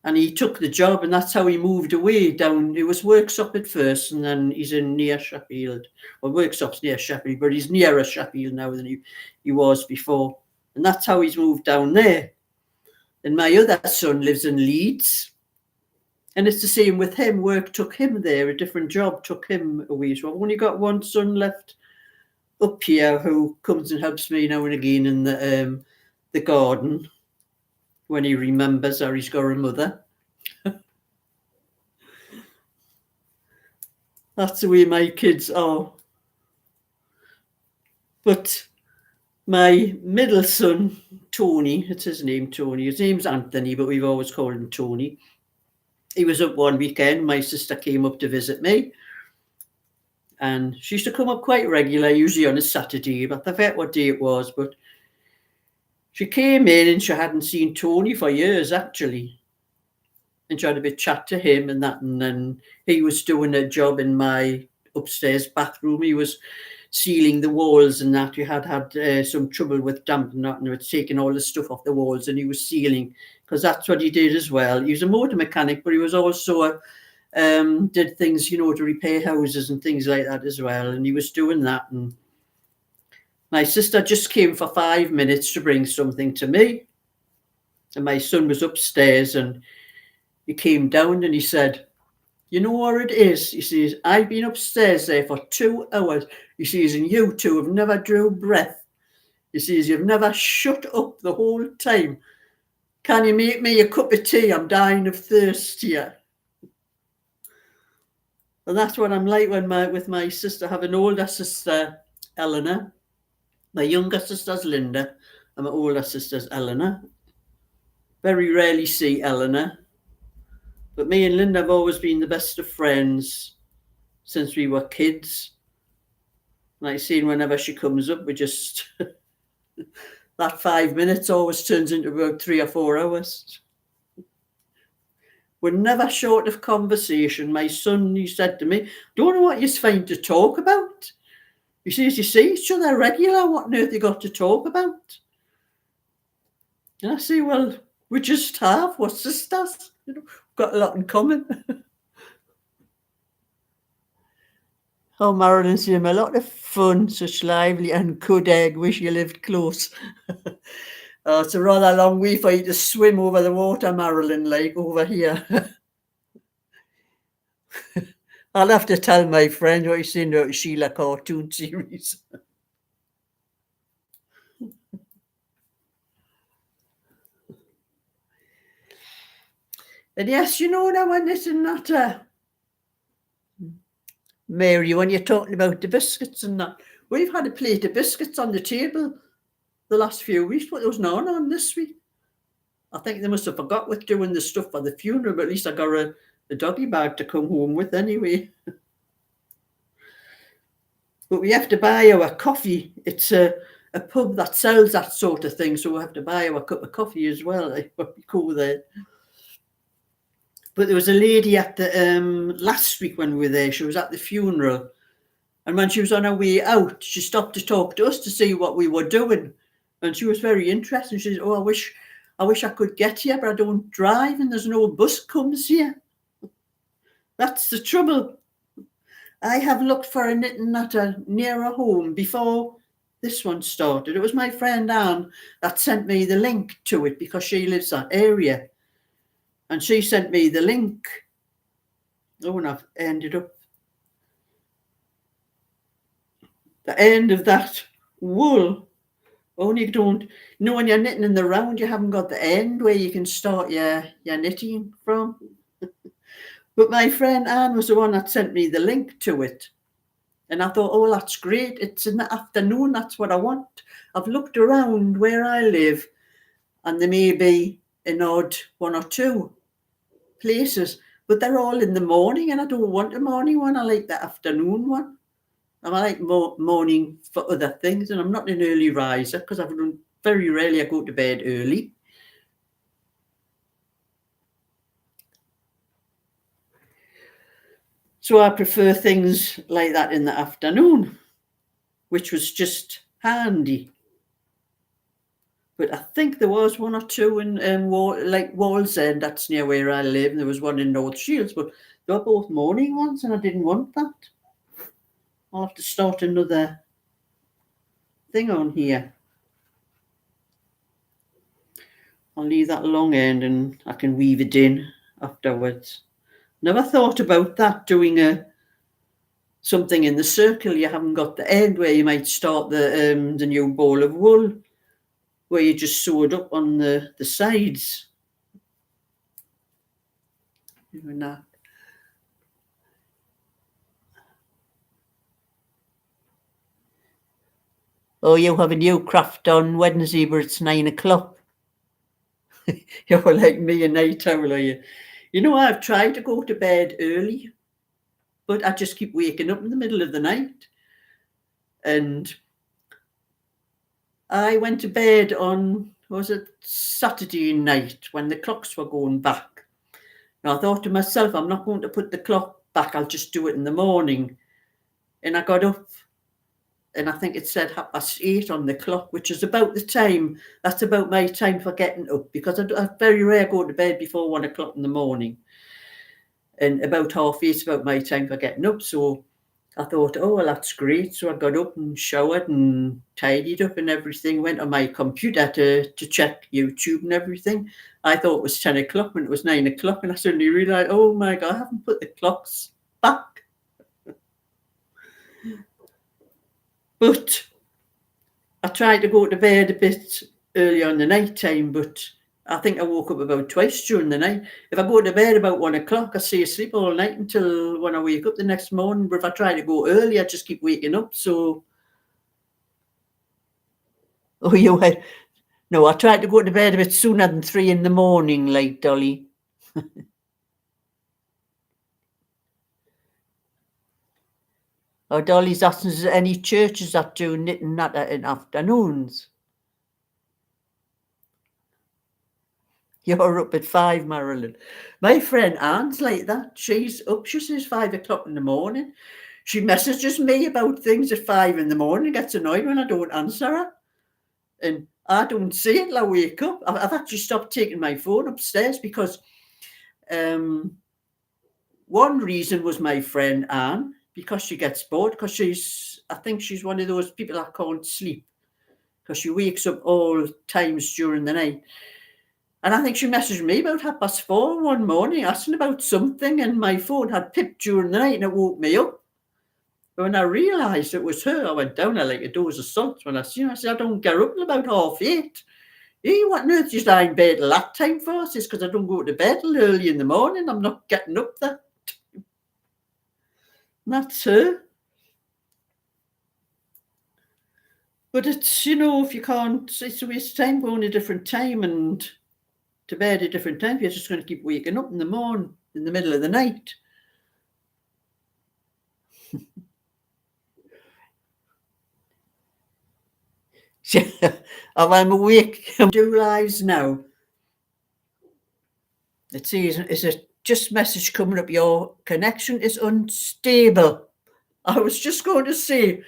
And he took the job, and that's how he moved away down. It was Worksop at first, and then he's in near Sheffield. Well, Worksop's near Sheffield, but he's nearer Sheffield now than he was before. And that's how he's moved down there. And my other son lives in Leeds. And it's the same with him. Work took him there. A different job took him away. So I've only got one son left up here who comes and helps me now and again in the garden when he remembers or he's got a mother. That's the way my kids are. But my middle son, Tony, it's his name, Tony. His name's Anthony, but we've always called him Tony. He was up one weekend. My sister came up to visit me. And she used to come up quite regular, usually on a Saturday, but I forget what day it was. But she came in and she hadn't seen Tony for years, actually. And she had a bit chat to him and that. And then he was doing a job in my upstairs bathroom. He was sealing the walls and that. We had some trouble with damp and that, and it was taking all the stuff off the walls, and he was sealing, because that's what he did as well. He was a motor mechanic, but he was also did things, to repair houses and things like that as well. And he was doing that. And my sister just came for 5 minutes to bring something to me. And my son was upstairs, and he came down and he said, "You know what it is?" He says, "I've been upstairs there for 2 hours." He says, "And you two have never drew breath." He says, "You've never shut up the whole time. Can you make me a cup of tea? I'm dying of thirst here." And that's what I'm like with my sister. I have an older sister, Eleanor. My younger sister's Linda, and my older sister's Eleanor. Very rarely see Eleanor. But me and Linda have always been the best of friends since we were kids. Like seeing whenever she comes up, we just that 5 minutes always turns into about 3 or 4 hours. We're never short of conversation. My son, he said to me, "Don't know what you find to talk about." He says, "You see each other regular, what on earth you got to talk about?" And I say, "Well, we just have, we're sisters. We've got a lot in common." Oh, Marilyn, seemed a lot of fun, such lively and good egg. Wish you lived close. It's a rather long way for you to swim over the water, Marilyn, like over here. I'll have to tell my friend what you've seen about Sheila cartoon series. And yes, now when it's in that, Mary, when you're talking about the biscuits and that, we've had a plate of biscuits on the table the last few weeks, but there was none on this week. I think they must have forgot with doing the stuff for the funeral, but at least I got a doggy bag to come home with anyway. But we have to buy our coffee. It's a pub that sells that sort of thing, so we have to buy our cup of coffee as well when we go there. But there was a lady at the last week when we were there. She was at the funeral, and when she was on her way out, she stopped to talk to us to see what we were doing, and she was very interested. She said, "Oh, I wish I could get here, but I don't drive, and there's no bus comes here." That's the trouble. I have looked for a knitting natter nearer home before this one started. It was my friend Anne that sent me the link to it because she lives that area. And she sent me the link. Oh, and I've ended up the end of that wool. Only you don't know when you're knitting in the round, you haven't got the end where you can start your knitting from. But my friend Anne was the one that sent me the link to it. And I thought, oh, that's great. It's in the afternoon. That's what I want. I've looked around where I live, and there may be an odd one or two places, but they're all in the morning, and I don't want a morning one. I like the afternoon one. And I like morning for other things, and I'm not an early riser because very rarely I go to bed early. So I prefer things like that in the afternoon, which was just handy. But I think there was one or two in Wallsend, that's near where I live, and there was one in North Shields, but they were both morning ones, and I didn't want that. I'll have to start another thing on here. I'll leave that long end and I can weave it in afterwards. Never thought about that, doing something in the circle. You haven't got the end where you might start the new ball of wool, where you just sew it up on the sides. Doing that. Oh, you have a new craft on Wednesday, but it's 9 o'clock. You're like me, a night owl, are you? You know, I've tried to go to bed early, but I just keep waking up in the middle of the night. And I went to bed on, was it Saturday night when the clocks were going back? Now I thought to myself, I'm not going to put the clock back, I'll just do it in the morning. And I got up, and I think it said 8:30 on the clock, which is about the time, that's about my time for getting up, because I very rarely go to bed before 1 o'clock in the morning. And about 8:30 about my time for getting up. So I thought, oh, well, that's great. So I got up and showered and tidied up and everything, went on my computer to check YouTube and everything. I thought it was 10 o'clock when it was 9 o'clock, and I suddenly realised, oh my God, I haven't put the clocks back. But I tried to go to bed a bit earlier in the night time, but I think I woke up about twice during the night. If I go to bed about 1 o'clock, I stay asleep all night until when I wake up the next morning. But if I try to go early, I just keep waking up. So, oh, you had no. I tried to go to bed a bit sooner than 3 in the morning, like Dolly. Oh, Dolly's asking, is there any churches that do knitting natter in afternoons? You're up at 5, Marilyn. My friend Anne's like that. She's up, she says 5 o'clock in the morning. She messages me about things at 5 in the morning, gets annoyed when I don't answer her. And I don't see it till I wake up. I've actually stopped taking my phone upstairs because one reason was my friend Anne, because she gets bored, because I think she's one of those people that can't sleep because she wakes up all times during the night. And I think she messaged me about 4:30 one morning asking about something, and my phone had pipped during the night and it woke me up. But when I realised it was her, I went down there like a dose of salt. When I seen her, I said, I don't get up till about 8:30. Hey, what on earth is I in bed till that time for? I says, because I don't go to bed till early in the morning. I'm not getting up there. That's her. But it's, if you can't, it's a waste of time going a different time and to bed at a different time. You're just going to keep waking up in the morning, in the middle of the night. I'm awake. Do lives now. It says, is it just message coming up? Your connection is unstable. I was just going to say,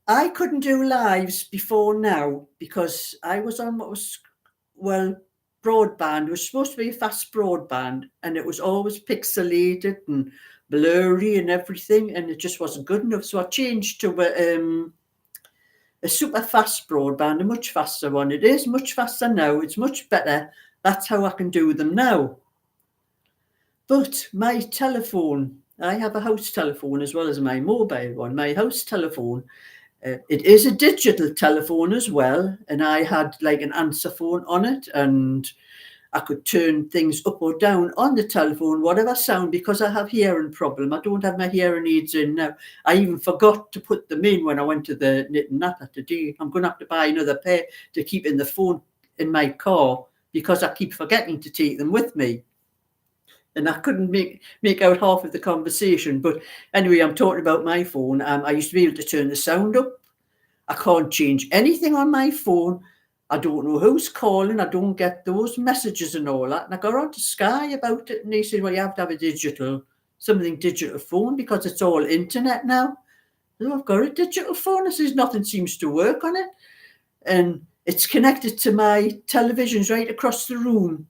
I couldn't do lives before now because I was on what was, well, broadband. It was supposed to be a fast broadband and it was always pixelated and blurry and everything, and it just wasn't good enough. So I changed to a super fast broadband, a much faster one. It is much faster now. It's much better. That's how I can do them now. But my telephone, I have a house telephone as well as my mobile one. My house telephone, it is a digital telephone as well. And I had like an answer phone on it, and I could turn things up or down on the telephone, whatever sound, because I have hearing problem. I don't have my hearing aids in now. I even forgot to put them in when I went to the knit and napper today. I'm going to have to buy another pair to keep in the phone in my car because I keep forgetting to take them with me. And I couldn't make out half of the conversation. But anyway, I'm talking about my phone. I used to be able to turn the sound up. I can't change anything on my phone. I don't know who's calling. I don't get those messages and all that. And I got on to Sky about it, and they said, well, you have to have a digital phone because it's all internet now. So I've got a digital phone. I says, nothing seems to work on it. And it's connected to my televisions right across the room.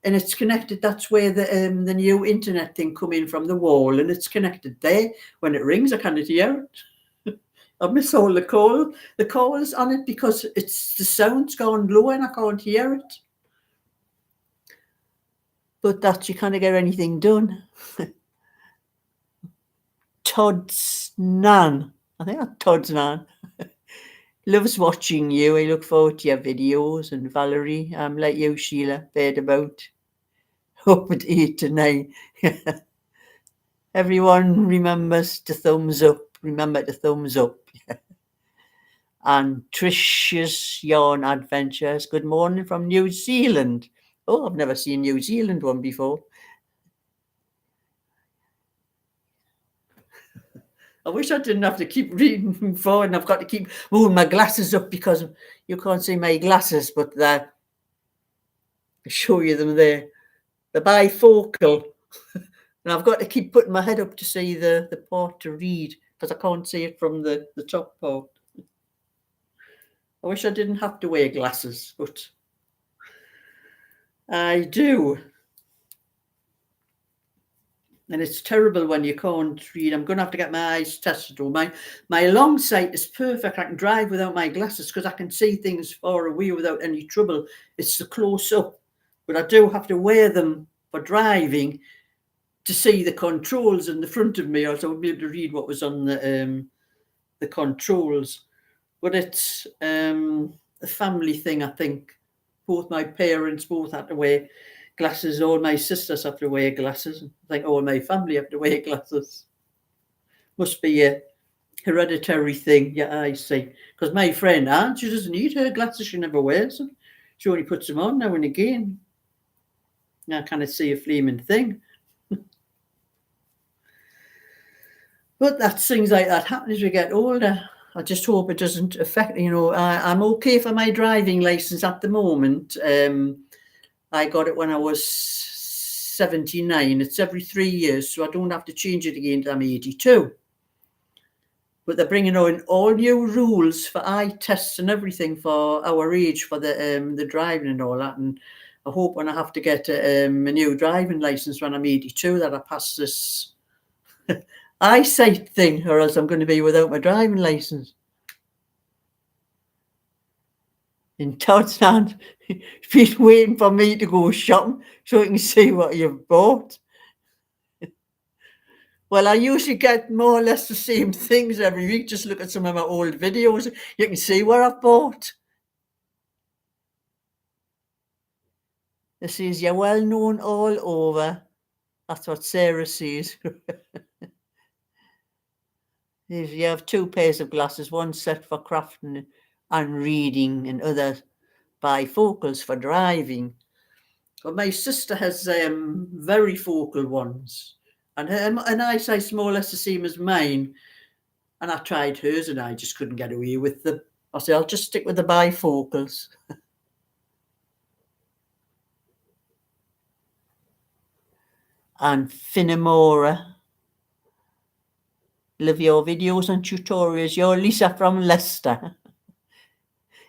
And it's connected. That's where the new internet thing come in from the wall, and it's connected there. When it rings, I can't hear it. I miss all the calls on it because it's the sound's gone low and I can't hear it. But that you can't get anything done. Todd's Nan. I think that's Todd's Nan. Loves watching you. I look forward to your videos. And Valerie, I'm like you, Sheila, bed about up at 8 to 9. Everyone remembers to thumbs up. Remember to thumbs up. And Trish's Yarn Adventures. Good morning from New Zealand. Oh, I've never seen New Zealand one before. I wish I didn't have to keep reading forward, and I've got to keep moving my glasses up because you can't see my glasses, but I'll show you them there. The bifocal. And I've got to keep putting my head up to see the part to read because I can't see it from the top part. I wish I didn't have to wear glasses, but I do. And it's terrible when you can't read. I'm going to have to get my eyes tested. My long sight is perfect. I can drive without my glasses because I can see things far away without any trouble. It's the close up. But I do have to wear them for driving to see the controls in the front of me, or I would be able to read what was on the controls. But it's a family thing, I think. Both my parents both had to wear glasses. All my sisters have to wear glasses. I think all my family have to wear glasses. Must be a hereditary thing, your eyesight. Because my friend Anne, she doesn't need her glasses. She never wears them. She only puts them on now and again. I can't see a flaming thing. But that's things like that happen as we get older. I just hope it doesn't affect, I'm okay for my driving license at the moment. I got it when I was 79. It's every 3 years, so I don't have to change it again until I'm 82. But they're bringing on all new rules for eye tests and everything for our age, for the driving and all that. And I hope when I have to get a new driving license when I'm 82 that I pass this eyesight thing, or else I'm going to be without my driving license. In Todd's hand, he's been waiting for me to go shopping so he can see what you've bought. Well, I usually get more or less the same things every week. Just look at some of my old videos. You can see what I've bought. It says, you're well known all over. That's what Sarah says. You have 2 pairs of glasses, one set for crafting and reading and other bifocals for driving. But my sister has very focal ones, and her eyesight's more or less the same as mine. And I tried hers and I just couldn't get away with them. I say I'll just stick with the bifocals. And Finamora. Love your videos and tutorials. You're Lisa from Leicester.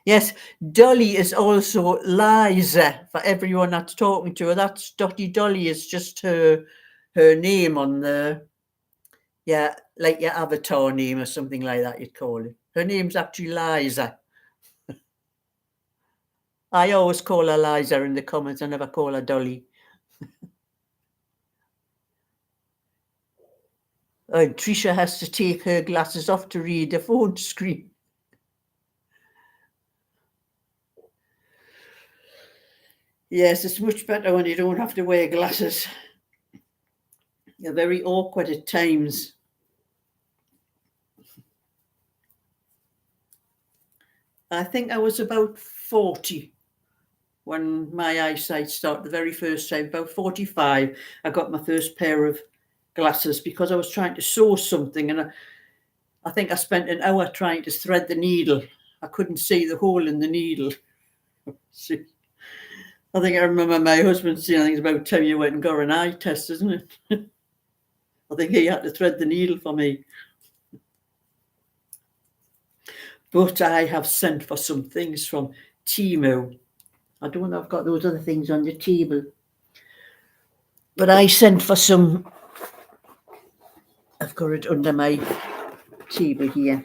Yes, Dolly is also Liza for everyone that's talking to her. That's Dotty Dolly is just her name on the, yeah, like your avatar name or something like that you'd call it. Her name's actually Liza. I always call her Liza in the comments. I never call her Dolly. Tricia has to take her glasses off to read the phone screen. Yes, it's much better when you don't have to wear glasses. They're very awkward at times. I think I was about 40 when my eyesight started the very first time. About 45, I got my first pair of glasses because I was trying to sew something, and I think I spent an hour trying to thread the needle. I couldn't see the hole in the needle. See, I think I remember my husband saying, I think it's about time you went and got an eye test, isn't it? I think he had to thread the needle for me. But I have sent for some things from Temu. I don't know if I've got those other things on the table. But I sent for some. I've got it under my table here.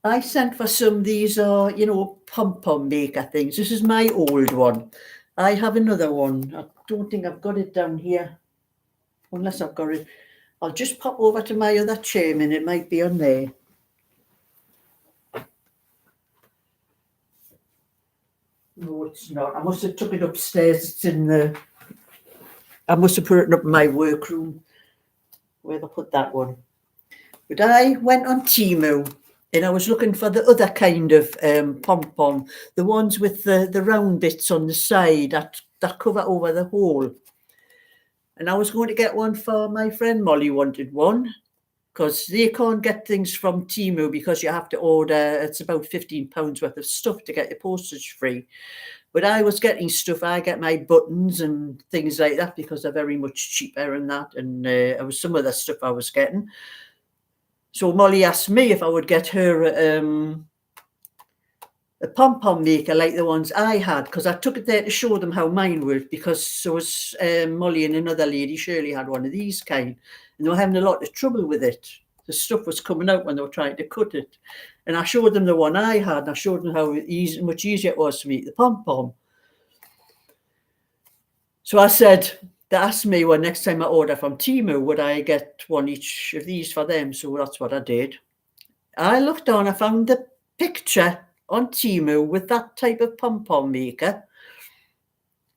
I sent for some. These are, pom-pom maker things. This is my old one. I have another one. I don't think I've got it down here. Unless I've got it. I'll just pop over to my other chair and it might be on there. No, it's not. I must have took it upstairs. It's in the... I must have put it up in my workroom. Where'd I put that one? But I went on Temu and I was looking for the other kind of pom-pom, the ones with the round bits on the side that cover over the hole. And I was going to get one for my friend Molly wanted one, because they can't get things from Temu because you have to order, it's about £15 worth of stuff to get your postage free. But I was getting stuff, I get my buttons and things like that because they're very much cheaper and that. And it was some of the stuff I was getting. So Molly asked me if I would get her a pom-pom maker like the ones I had, because I took it there to show them how mine worked, because so was Molly and another lady, Shirley, had one of these kind, and they were having a lot of trouble with it. The stuff was coming out when they were trying to cut it. And I showed them the one I had, and I showed them how much easier it was to make the pom-pom. So I said, they asked me when next time I order from Temu, would I get one each of these for them? So that's what I did. I looked on, I found the picture on Temu with that type of pom-pom maker.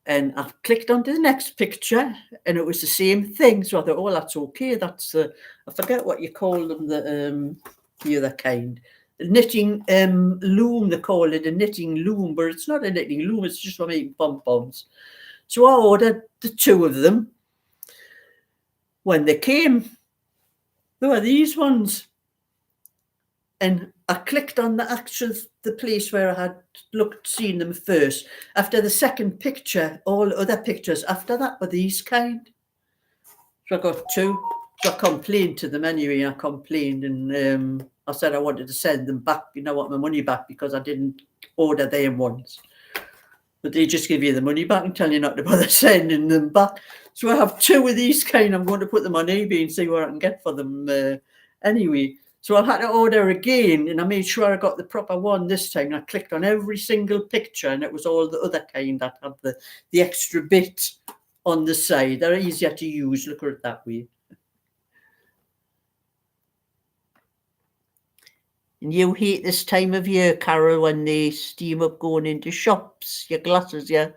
And I clicked onto the next picture and it was the same thing. So I thought, oh, that's okay. That's I forget what you call them, the other kind. The knitting loom, they call it a knitting loom, but it's not a knitting loom, it's just for making pom-poms. So I ordered the two of them. When they came, there were these ones. And I clicked on the place where I had seen them first. After the second picture, all other pictures after that were these kind. So I got two. So I complained to them anyway. I complained and I said I wanted to send them back. I want my money back because I didn't order them ones. But they just give you the money back and tell you not to bother sending them back. So I have two of these kind. I'm going to put them on eBay and see what I can get for them anyway. So I had to order again, and I made sure I got the proper one this time. And I clicked on every single picture, and it was all the other kind that had the extra bit on the side. They're easier to use, look at it that way. And you hate this time of year, Carol, when they steam up going into shops, your glasses, yeah?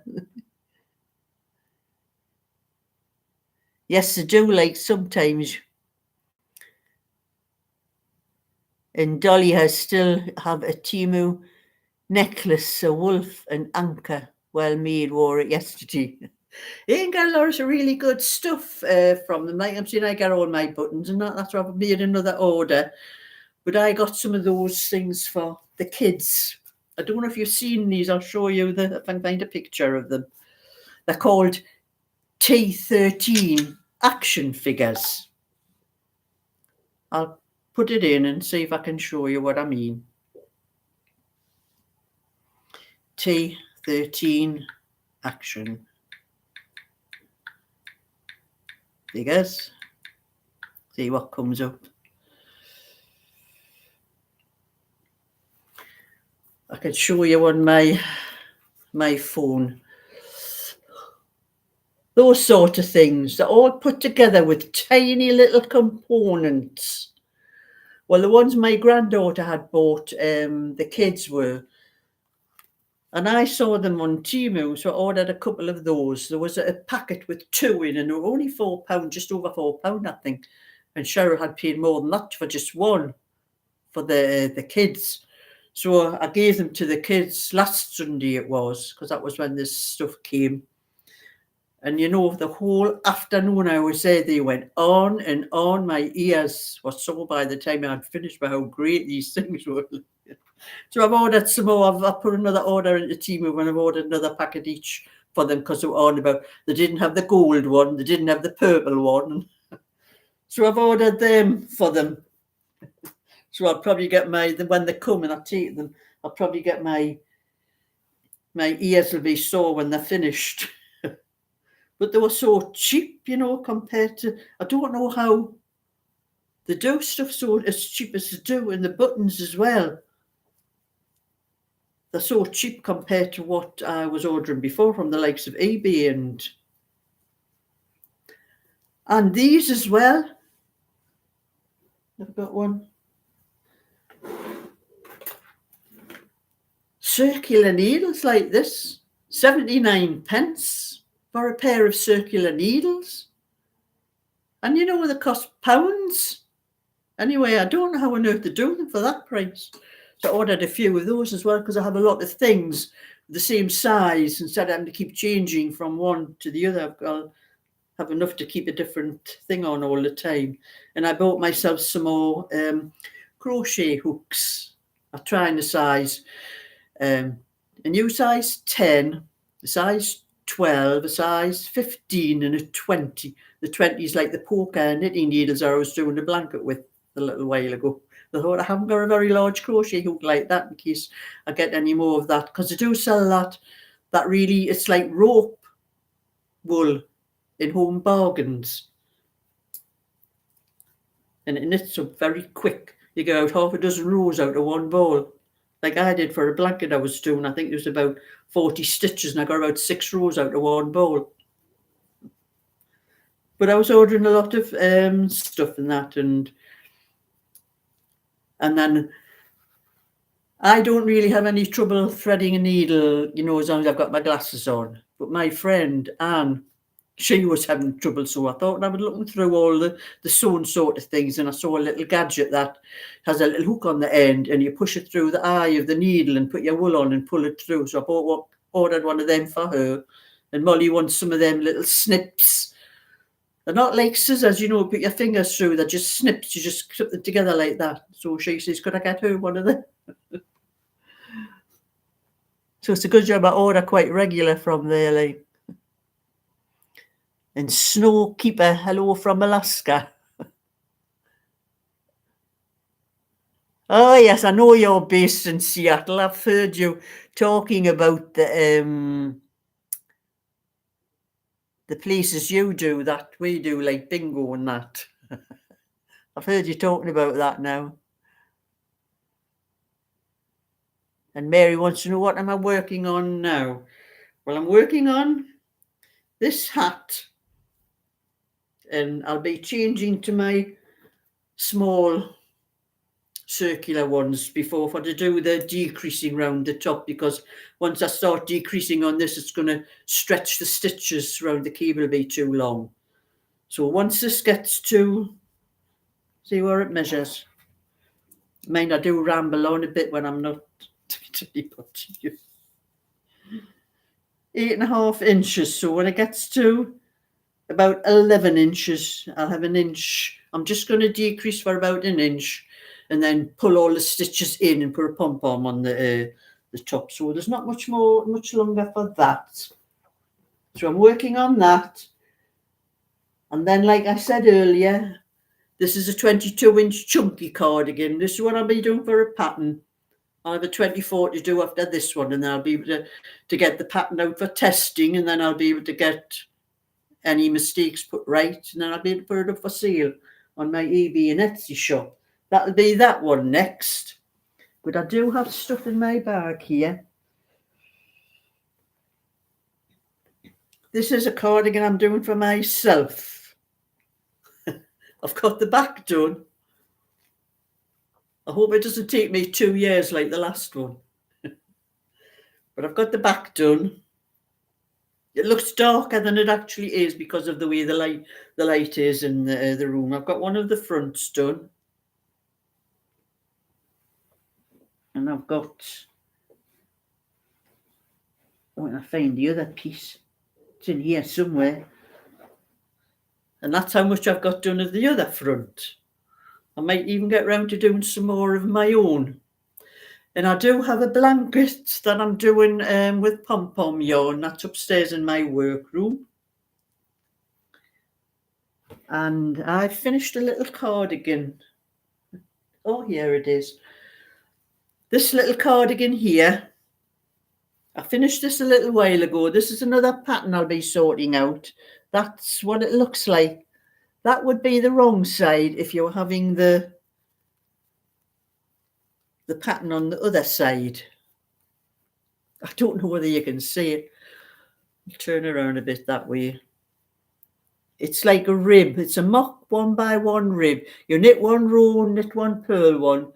Yes, I do, like sometimes. And Dolly has still have a Temu necklace, a wolf and anchor. Well made, wore it yesterday. You got a lot of really good stuff from them. Like I'm saying, I get all my buttons and that's why I've made another order. But I got some of those things for the kids. I don't know if you've seen these. I'll show you if I can find a picture of them. They're called T13 action figures. I'll put it in and see if I can show you what I mean. T13 action figures. See what comes up. I can show you on my phone. Those sort of things. They're all put together with tiny little components. Well, the ones my granddaughter had bought, the kids were. And I saw them on Temu, so I ordered a couple of those. There was a packet with 2 in, and they were only £4, just over £4, I think. And Cheryl had paid more than that for just one for the kids. So I gave them to the kids last Sunday, it was, because that was when this stuff came. And you know, the whole afternoon I was there, they went on and on. My ears were sore by the time I had finished by how great these things were. So I've ordered some more. I've put another order into Temu when I've ordered another packet each for them, because they were on about, they didn't have the gold one, they didn't have the purple one. So I've ordered them for them. So I'll probably get when they come and I take them, I'll probably get my ears will be sore when they're finished. But they were so cheap, you know, compared to, I don't know how they do stuff so as cheap as they do, and the buttons as well. They're so cheap compared to what I was ordering before from the likes of eBay and these as well. I've got one. Circular needles like this, 79p for a pair of circular needles. And you know, they cost £pounds. Anyway, I don't know how on earth to do them for that price. So I ordered a few of those as well, because I have a lot of things the same size. Instead of having to keep changing from one to the other, I'll have enough to keep a different thing on all the time. And I bought myself some more crochet hooks. I'm trying the size. A new size 10, a size 12, a size 15 and a 20. The 20 is like the poker knitting needles I was doing the blanket with a little while ago. I thought I haven't got a very large crochet hook like that in case I get any more of that, because I do sell that really, it's like rope wool in Home Bargains, and it knits up very quick. You get out half a dozen rows out of one ball, like I did for a blanket I was doing. I think it was about 40 stitches and I got about 6 rows out of one ball. But I was ordering a lot of stuff and that, and then I don't really have any trouble threading a needle, you know, as long as I've got my glasses on. But my friend Anne, she was having trouble, so I thought I was looking through all the sewing sort of things, and I saw a little gadget that has a little hook on the end, and you push it through the eye of the needle and put your wool on and pull it through. So I ordered one of them for her, and Molly wants some of them little snips. They're not like scissors, you know, put your fingers through. They're just snips. You just clip them together like that. So she says, could I get her one of them? So it's a good job I order quite regular from there, like. And Snowkeeper, hello from Alaska. Oh yes, I know you're based in Seattle. I've heard you talking about the places you do that we do, like bingo and that. I've heard you talking about that now. And Mary wants to know, what am I working on now? Well, I'm working on this hat, and I'll be changing to my small circular ones before for to do the decreasing round the top, because once I start decreasing on this, it's going to stretch the stitches around the cable be too long. So once this gets to, see where it measures. Mind I do ramble on a bit when I'm not 8.5 inches. So when it gets to about 11 inches, I'll have an inch. I'm just going to decrease for about an inch, and then pull all the stitches in and put a pom-pom on the top. So there's not much longer for that. So I'm working on that. And then, like I said earlier, this is a 22-inch chunky cardigan. This is what I'll be doing for a pattern. I'll have a 24 to do after this one, and then I'll be able to get the pattern out for testing, and then I'll be able to get any mistakes put right, and then I'll be able to put it up for sale on my eBay and Etsy shop. That'll be that one next. But I do have stuff in my bag here. This is a cardigan I'm doing for myself. I've got the back done. I hope it doesn't take me 2 years like the last one. But I've got the back done. It looks darker than it actually is because of the way the light is in the room. I've got one of the fronts done. And I've got, when I find the other piece, it's in here somewhere. And that's how much I've got done of the other front. I might even get round to doing some more of my own. And I do have a blanket that I'm doing with pom-pom yarn. That's upstairs in my workroom. And I finished a little cardigan. Oh, here it is. This little cardigan here. I finished this a little while ago. This is another pattern I'll be sorting out. That's what it looks like. That would be the wrong side if you're having the pattern on the other side. I don't know whether you can see it. I'll turn around a bit that way. It's like a rib. It's a mock 1x1 rib. You knit one row, knit one, purl one,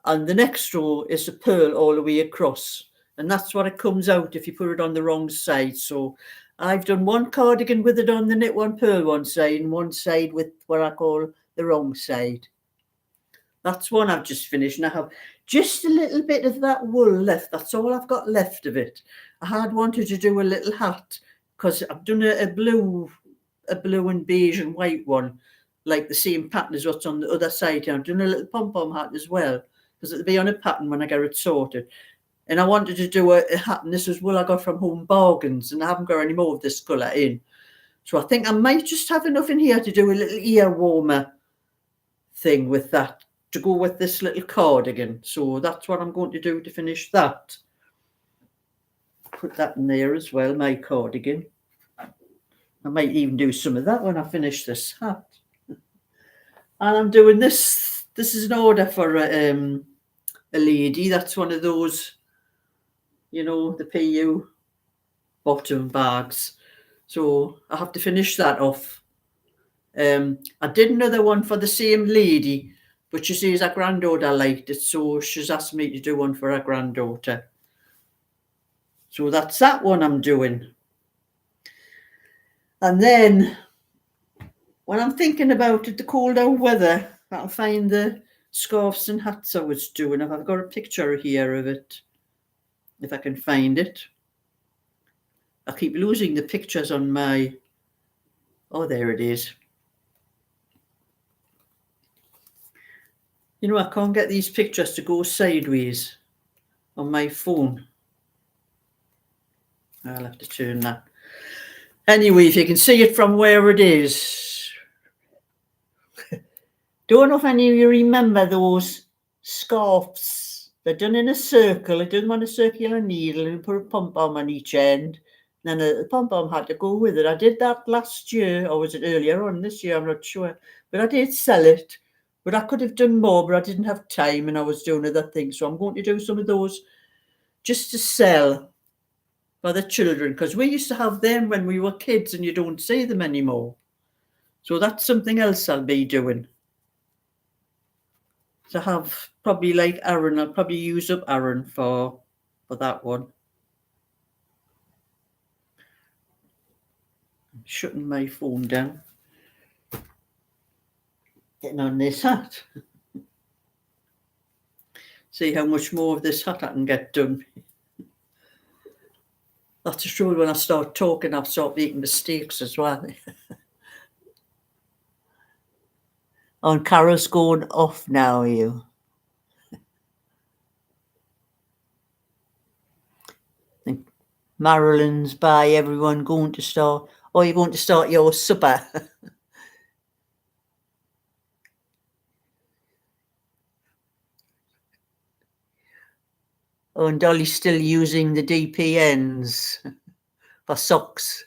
and the next row is a purl all the way across. And that's what it comes out if you put it on the wrong side. So I've done one cardigan with it on the knit one, purl one side, and one side with what I call the wrong side. That's one I've just finished, and I have just a little bit of that wool left. That's all I've got left of it. I had wanted to do a little hat because I've done a blue and beige and white one, like the same pattern as what's on the other side here. I've done a little pom-pom hat as well because it'll be on a pattern when I get it sorted. And I wanted to do a hat, and this is wool I got from Home Bargains, and I haven't got any more of this colour in. So I think I might just have enough in here to do a little ear warmer thing with that, to go with this little cardigan. So that's what I'm going to do to finish that. Put that in there as well, my cardigan. I might even do some of that when I finish this hat. And I'm doing this. This is an order for a lady. That's one of those, you know, the PU bottom bags. So I have to finish that off. I did another one for the same lady, but she says her granddaughter liked it, so she's asked me to do one for her granddaughter. So that's that one I'm doing. And then when I'm thinking about it, the colder weather, I'll find the scarves and hats I was doing. I've got a picture here of it, if I can find it. I keep losing the pictures on my... Oh, there it is. You know, I can't get these pictures to go sideways on my phone. I'll have to turn that. Anyway, if you can see it from where it is. Don't know if any of you remember those scarves. They're done in a circle. It doesn't want a circular needle, and put a pom-pom on each end. And then the pom-pom had to go with it. I did that last year, or was it earlier on this year? I'm not sure. But I did sell it. But I could have done more, but I didn't have time, and I was doing other things. So I'm going to do some of those just to sell for the children, because we used to have them when we were kids, and you don't see them anymore. So that's something else I'll be doing. To have probably like Aaron, I'll probably use up Aaron for that one. I'm shutting my phone down. Getting on this hat. See how much more of this hat I can get done. That's true. When I start talking, I'll start making mistakes as well. Oh, and Carol's going off now, are you? And Marilyn's by everyone going to start. Oh, you're going to start your supper. Oh, and Dolly's still using the DPNs for socks.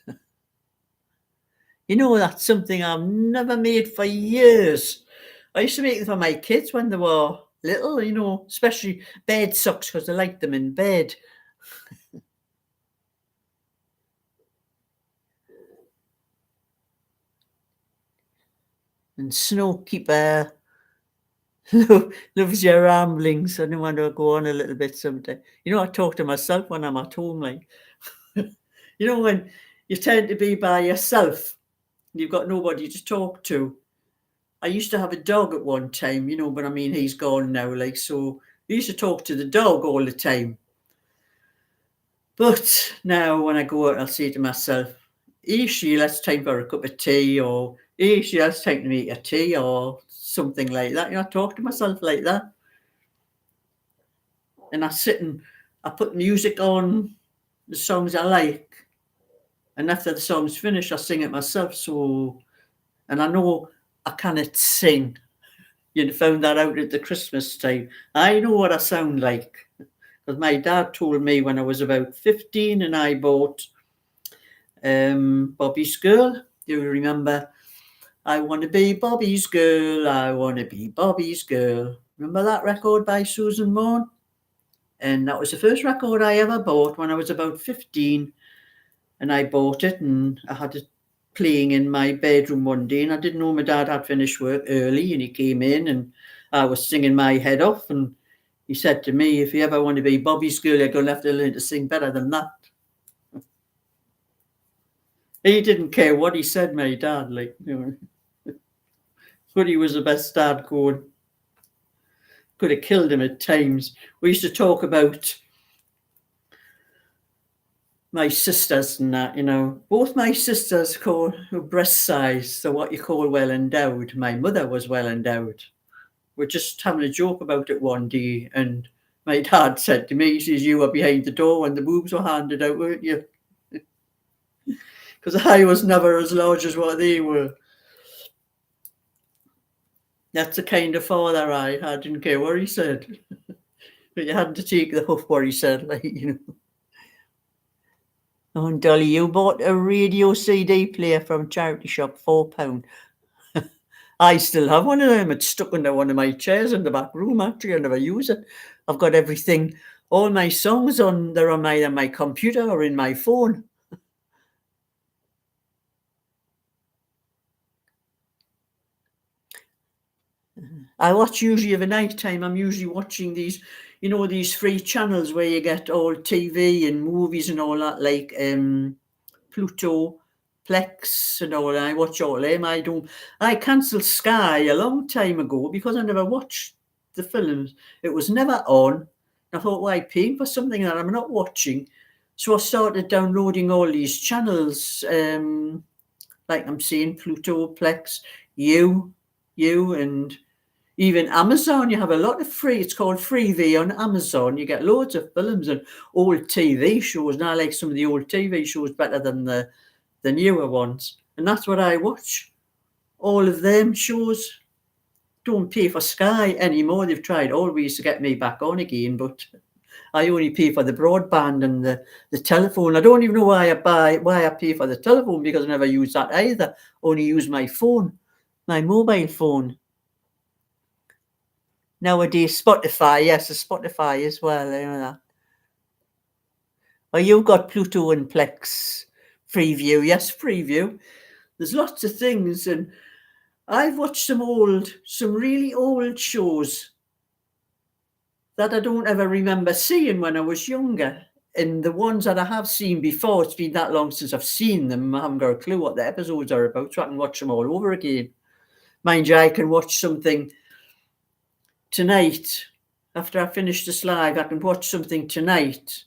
You know, that's something I've never made for years. I used to make them for my kids when they were little, you know, especially bed socks because I liked them in bed. And Snowkeeper loves your ramblings. I don't want to go on a little bit sometime. You know, I talk to myself when I'm at home, like, you know, when you tend to be by yourself, you've got nobody to talk to. I used to have a dog at one time, you know, but I mean, he's gone now, like, so I used to talk to the dog all the time. But now when I go out, I'll say to myself, hey, Sheila, it's time for a cup of tea, or hey, Sheila, it's time to make a tea, or something like that. You know, I talk to myself like that. And I sit and I put music on, the songs I like. And after the song's finished, I sing it myself. So, and I know I cannot sing. You found that out at the Christmas time. I know what I sound like. Because my dad told me when I was about 15 and I bought Bobby's Girl. You remember? I want to be Bobby's girl. I want to be Bobby's girl. Remember that record by Susan Morn? And that was the first record I ever bought when I was about 15. And I bought it and I had it playing in my bedroom one day. And I didn't know my dad had finished work early. And he came in and I was singing my head off. And he said to me, if you ever want to be Bobby's girl, you're going to have to learn to sing better than that. He didn't care what he said, my dad, like, you know. But he was the best dad going. Could have killed him at times. We used to talk about my sisters and that, you know. Both my sisters were breast size, so what you call well endowed. My mother was well endowed. We're just having a joke about it one day, and my dad said to me, he says, you were behind the door when the boobs were handed out, weren't you? Because I was never as large as what they were. That's the kind of father I had. I didn't care what he said. But you had to take the hoof what he said, like, you know. Oh, and Dolly, you bought a radio CD player from charity shop, £4. I still have one of them. It's stuck under one of my chairs in the back room, actually. I never use it. I've got everything, all my songs on, they're on either my computer or in my phone. I watch usually of a night time. I'm usually watching these, you know, these free channels where you get all TV and movies and all that, like Pluto, Plex and all that. I watch all them. I cancelled Sky a long time ago because I never watched the films. It was never on. I thought, why paying for something that I'm not watching? So I started downloading all these channels, like I'm saying, Pluto, Plex, you, and even Amazon. You have a lot of free, it's called Freevee on Amazon. You get loads of films and old TV shows. And I like some of the old TV shows better than the newer ones. And that's what I watch. All of them shows. Don't pay for Sky anymore. They've tried always to get me back on again, but I only pay for the broadband and the telephone. I don't even know why I pay for the telephone, because I never use that either. Only use my phone, my mobile phone. Nowadays, Spotify, yes, Spotify as well. You know that. Oh, you've got Pluto and Plex, Freeview, yes, Freeview. There's lots of things, and I've watched some really old shows that I don't ever remember seeing when I was younger. And the ones that I have seen before, it's been that long since I've seen them, I haven't got a clue what the episodes are about, so I can watch them all over again. Mind you, I can watch something tonight. After I finish this live, I can watch something tonight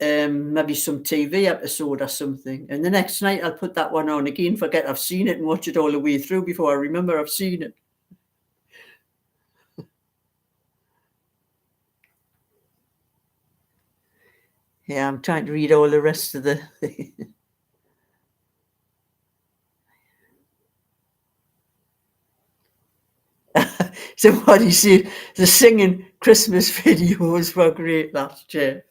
maybe some TV episode or something. And the next night I'll put that one on again, forget I've seen it and watch it all the way through before I remember I've seen it. Yeah, I'm trying to read all the rest of the... Somebody said the singing Christmas videos were great last year.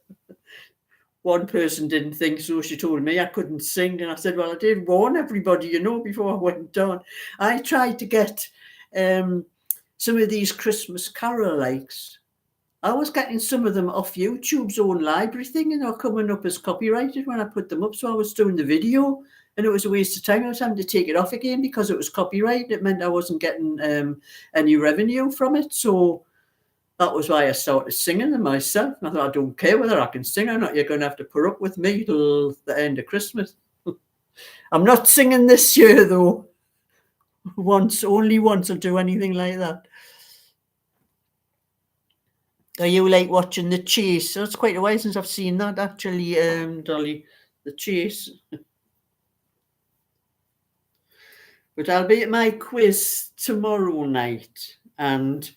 One person didn't think so. She told me I couldn't sing. And I said, well, I did warn everybody, before I went on. I tried to get some of these Christmas carol likes. I was getting some of them off YouTube's own library thing, and they're coming up as copyrighted when I put them up. So I was doing the video, and it was a waste of time. I was having to take it off again because it was copyrighted. It meant I wasn't getting any revenue from it. So that was why I started singing them myself. And I thought, I don't care whether I can sing or not. You're going to have to put up with me till the end of Christmas. I'm not singing this year, though. Only once I'll do anything like that. Are you like watching The Chase? So it's quite a while since I've seen that, actually, Dolly. The Chase. But I'll be at my quiz tomorrow night, and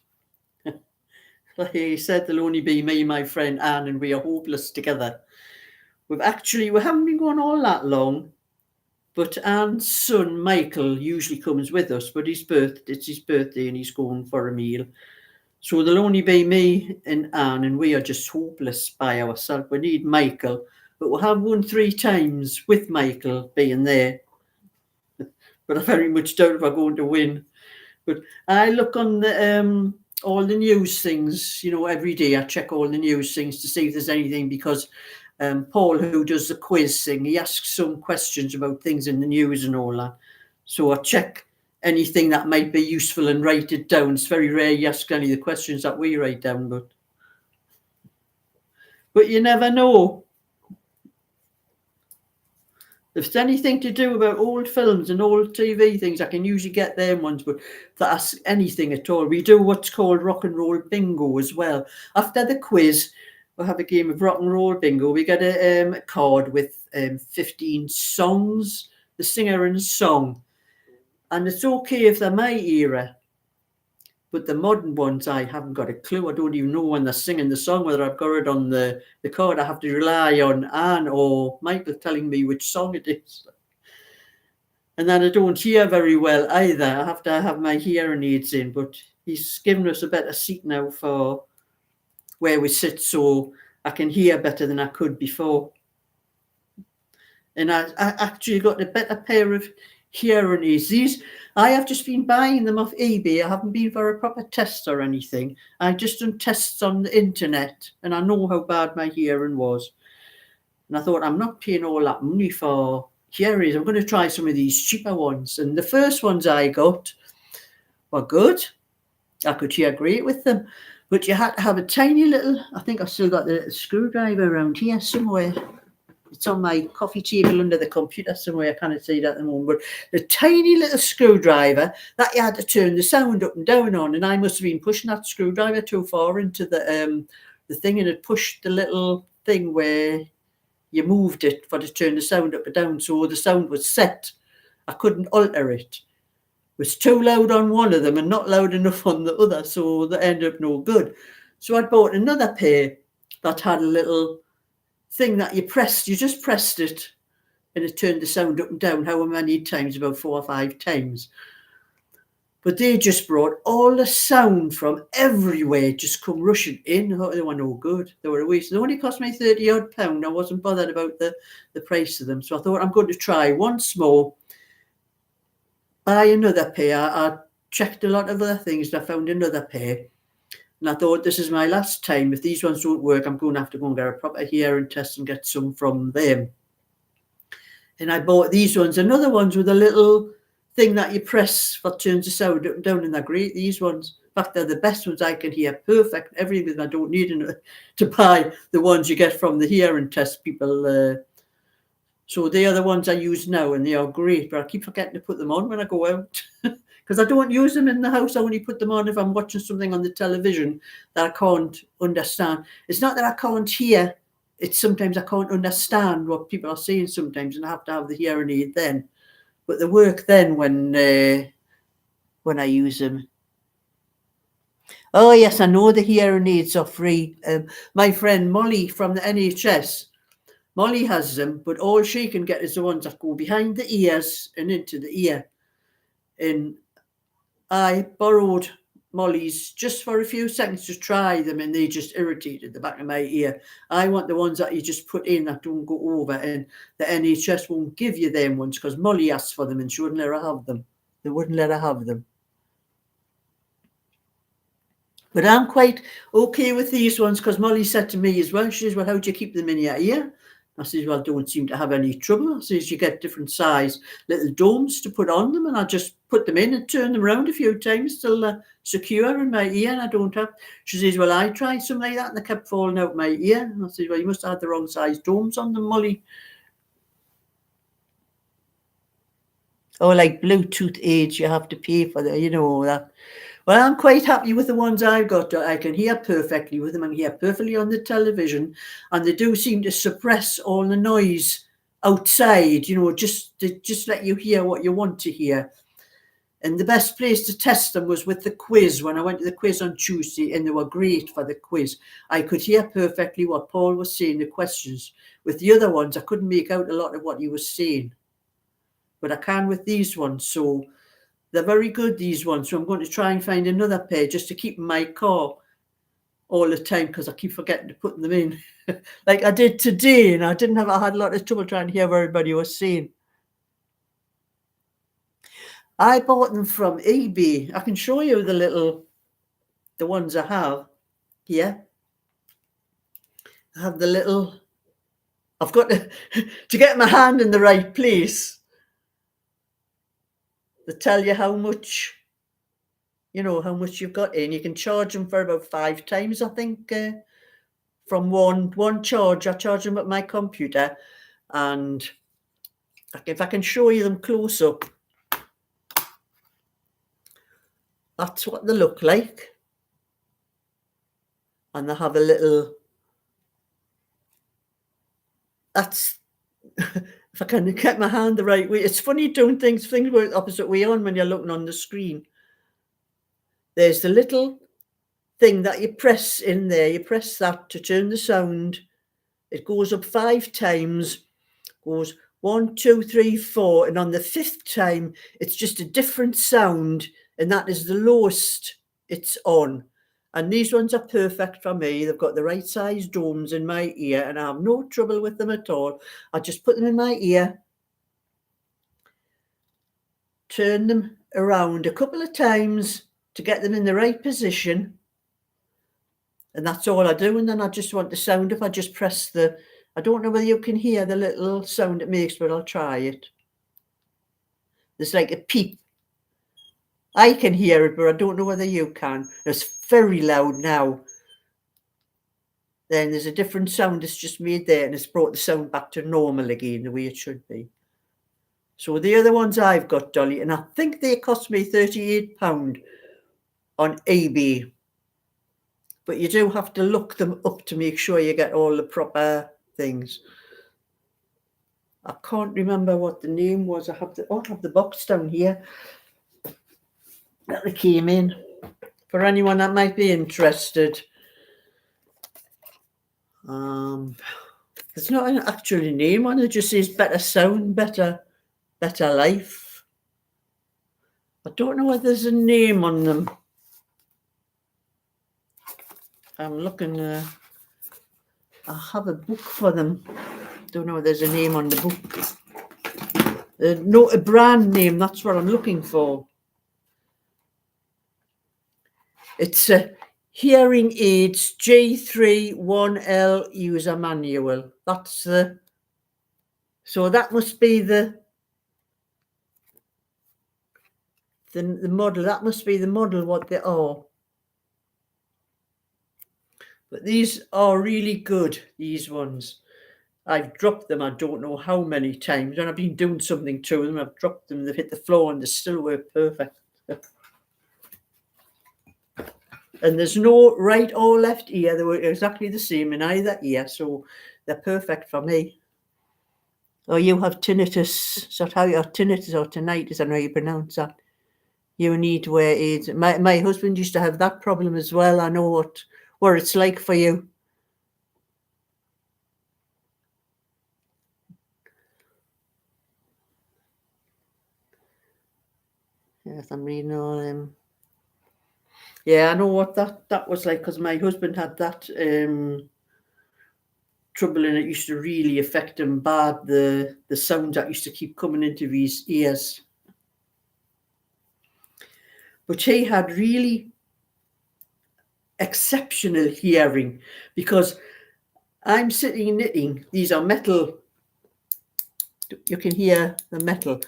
like I said, there'll only be me, my friend Anne, and we are hopeless together. We haven't been going all that long, but Anne's son Michael usually comes with us, but it's his birthday and he's going for a meal. So there'll only be me and Anne, and we are just hopeless by ourselves. We need Michael, but we'll have won 3 times with Michael being there. But I very much doubt if we're going to win. But I look on the all the news things, every day. I check all the news things to see if there's anything, because Paul, who does the quiz thing, he asks some questions about things in the news and all that. So I check anything that might be useful and write it down. It's very rare you ask any of the questions that we write down, but you never know. If it's anything to do about old films and old TV things, I can usually get them ones. But if I ask anything at all, we do what's called rock and roll bingo as well. After the quiz, we'll have a game of rock and roll bingo. We get a card with 15 songs, the singer and song. And it's okay if they're my era, but the modern ones, I haven't got a clue. I don't even know when they're singing the song, whether I've got it on the card. I have to rely on Anne or Michael telling me which song it is. And then I don't hear very well either. I have to have my hearing aids in, but he's given us a better seat now for where we sit, so I can hear better than I could before. And I actually got a better pair of hearing aids. I have just been buying them off eBay. I haven't been for a proper test or anything. I just done tests on the internet, and I know how bad my hearing was. And I thought, I'm not paying all that money for hearing aids. I'm going to try some of these cheaper ones. And the first ones I got were good. I could hear great with them. But you had to have a tiny little, I think I've still got the little screwdriver around here somewhere. It's on my coffee table under the computer somewhere. I can't see that at the moment. But the tiny little screwdriver that you had to turn the sound up and down on. And I must have been pushing that screwdriver too far into the thing, and it pushed the little thing where you moved it for to turn the sound up and down. So the sound was set. I couldn't alter it. It was too loud on one of them and not loud enough on the other. So that ended up no good. So I bought another pair that had a little thing that you just pressed it, and it turned the sound up and down however many times, about 4 or 5 times. But they just brought all the sound from everywhere, just come rushing in. I thought they were no good. They were a waste. They only cost me £30 odd. I wasn't bothered about the price of them. So I thought, I'm going to try once more, buy another pair. I checked a lot of other things and I found another pair. And I thought, this is my last time. If these ones don't work, I'm going to have to go and get a proper hearing test and get some from them. And I bought these ones, another ones with a little thing that you press for turns the sound up and down, and they're great, these ones. In fact, they're the best ones. I can hear perfect everything. I don't need to buy the ones you get from the hearing test people. So they are the ones I use now, and they are great, but I keep forgetting to put them on when I go out. Because I don't use them in the house. I only put them on if I'm watching something on the television that I can't understand. It's not that I can't hear it's sometimes I can't understand what people are saying sometimes, and I have to have the hearing aid then. But they work then when I use them. Oh yes, I know the hearing aids are free. My friend Molly from the NHS, Molly has them, but all she can get is the ones that go behind the ears and into the ear. And I borrowed Molly's just for a few seconds to try them, and they just irritated the back of my ear. I want the ones that you just put in that don't go over, and the NHS won't give you them ones because Molly asked for them and she wouldn't let her have them. They wouldn't let her have them. But I'm quite okay with these ones because Molly said to me as well, she says, well, how do you keep them in your ear? I says, well, I don't seem to have any trouble. I says, you get different size little domes to put on them, and I just put them in and turn them around a few times till they're secure in my ear, and I don't have. She says, well, I tried something like that and they kept falling out my ear. And I says, well, you must have had the wrong size domes on them, Molly. Oh, like Bluetooth aids, you have to pay for that, that. Well, I'm quite happy with the ones I've got. I can hear perfectly with them. I can hear perfectly on the television, and they do seem to suppress all the noise outside, just let you hear what you want to hear. And the best place to test them was with the quiz. When I went to the quiz on Tuesday, and they were great for the quiz. I could hear perfectly what Paul was saying, the questions. With the other ones, I couldn't make out a lot of what he was saying. But I can with these ones, so they're very good, these ones. So I'm going to try and find another pair just to keep in my car all the time because I keep forgetting to put them in. Like I did today, and I had a lot of trouble trying to hear what everybody was saying. I bought them from eBay. I can show you the ones I have here. I have the little, I've got to get my hand in the right place. They tell you how much, how much you've got in. You can charge them for about 5 times, I think, from one charge. I charge them at my computer, and if I can show you them close up, that's what they look like. And they have a little, that's, if I can get my hand the right way. It's funny doing things work the opposite way on when you're looking on the screen. There's the little thing that you press in there. You press that to turn the sound. It goes up 5 times, goes 1, 2, 3, 4. And on the 5th time, it's just a different sound. And that is the lowest it's on. And these ones are perfect for me. They've got the right size domes in my ear, and I have no trouble with them at all. I just put them in my ear, turn them around a couple of times to get them in the right position. And that's all I do. And then I just want the sound. If I just press I don't know whether you can hear the little sound it makes, but I'll try it. There's like a peep. I can hear it, but I don't know whether you can. It's very loud now. Then there's a different sound that's just made there, and it's brought the sound back to normal again, the way it should be. So the other ones I've got, Dolly, and I think they cost me £38 on eBay. But you do have to look them up to make sure you get all the proper things. I can't remember what the name was. I have the box down here that they came in. For anyone that might be interested. There's not an actual name on it. It just says better sound, better life. I don't know whether there's a name on them. I'm looking. I have a book for them. Don't know if there's a name on the book. No, a brand name. That's what I'm looking for. It's a Hearing Aids J31L user manual. That's so that must be the model. That must be the model what they are. But these are really good, these ones. I've dropped them, I don't know how many times. When I've been doing something to them, I've dropped them, they've hit the floor, and they still work perfect. And there's no right or left ear. They work exactly the same in either ear. So They're perfect for me. Or you have tinnitus. Is that how you have tinnitus or tinnitus? I don't know how you pronounce that. You need to wear aids. My husband used to have that problem as well. I know what it's like for you. Yes, I'm reading all them. Yeah, I know what that was like because my husband had that trouble, and it used to really affect him bad. The sound that used to keep coming into his ears. But he had really exceptional hearing because I'm sitting knitting. These are metal. You can hear the metal.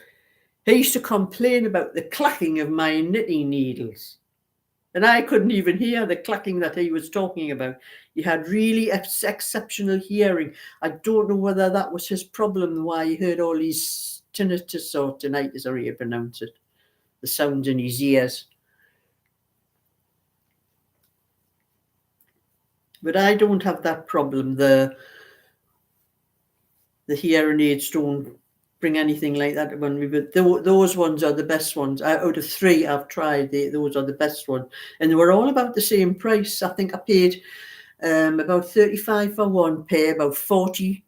He used to complain about the clacking of my knitting needles. And I couldn't even hear the clacking that he was talking about. He had really exceptional hearing. I don't know whether that was his problem, why he heard all these tinnitus or tinnitus, or how you pronounce it, the sounds in his ears. But I don't have that problem. The hearing aids don't bring anything like that when we, but those ones are the best ones. Out of 3 I've tried, those are the best ones, and they were all about the same price. I think I paid about 35 for one pair, about £40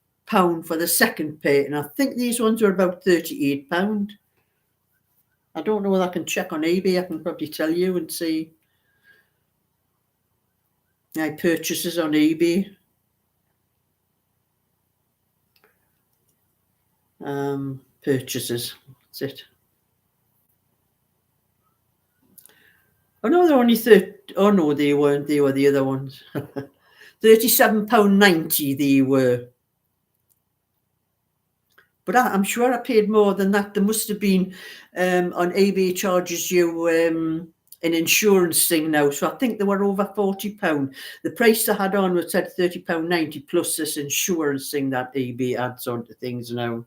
for the second pair, and I think these ones were about £38. I don't know whether I can check on eBay. I can probably tell you and see my purchases on eBay. Purchases, that's it. Oh no, they're only oh no, they weren't. They were the other ones. £37.90 they were. But I'm sure I paid more than that. There must have been on eBay charges you an insurance thing now. So I think they were over £40. The price I had on was said £30.90 plus this insurance thing that eBay adds on to things now.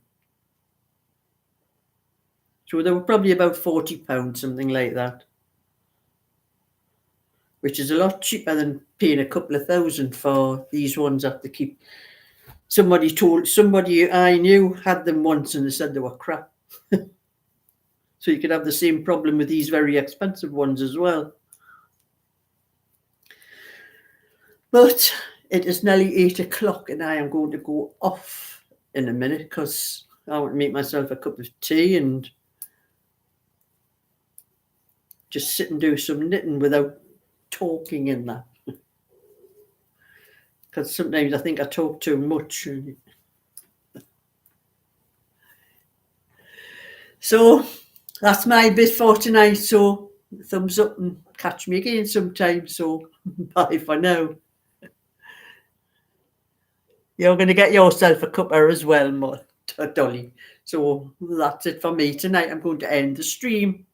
So they were probably about £40, something like that. Which is a lot cheaper than paying a couple of thousand for these ones that they keep. Somebody I knew had them once and they said they were crap. So you could have the same problem with these very expensive ones as well. But it is nearly 8 o'clock and I am going to go off in a minute because I want to make myself a cup of tea and just sit and do some knitting without talking in that. Because sometimes I think I talk too much. So that's my bit for tonight. So thumbs up and catch me again sometime. So bye for now. You're going to get yourself a cuppa as well, Dolly. So that's it for me tonight. I'm going to end the stream.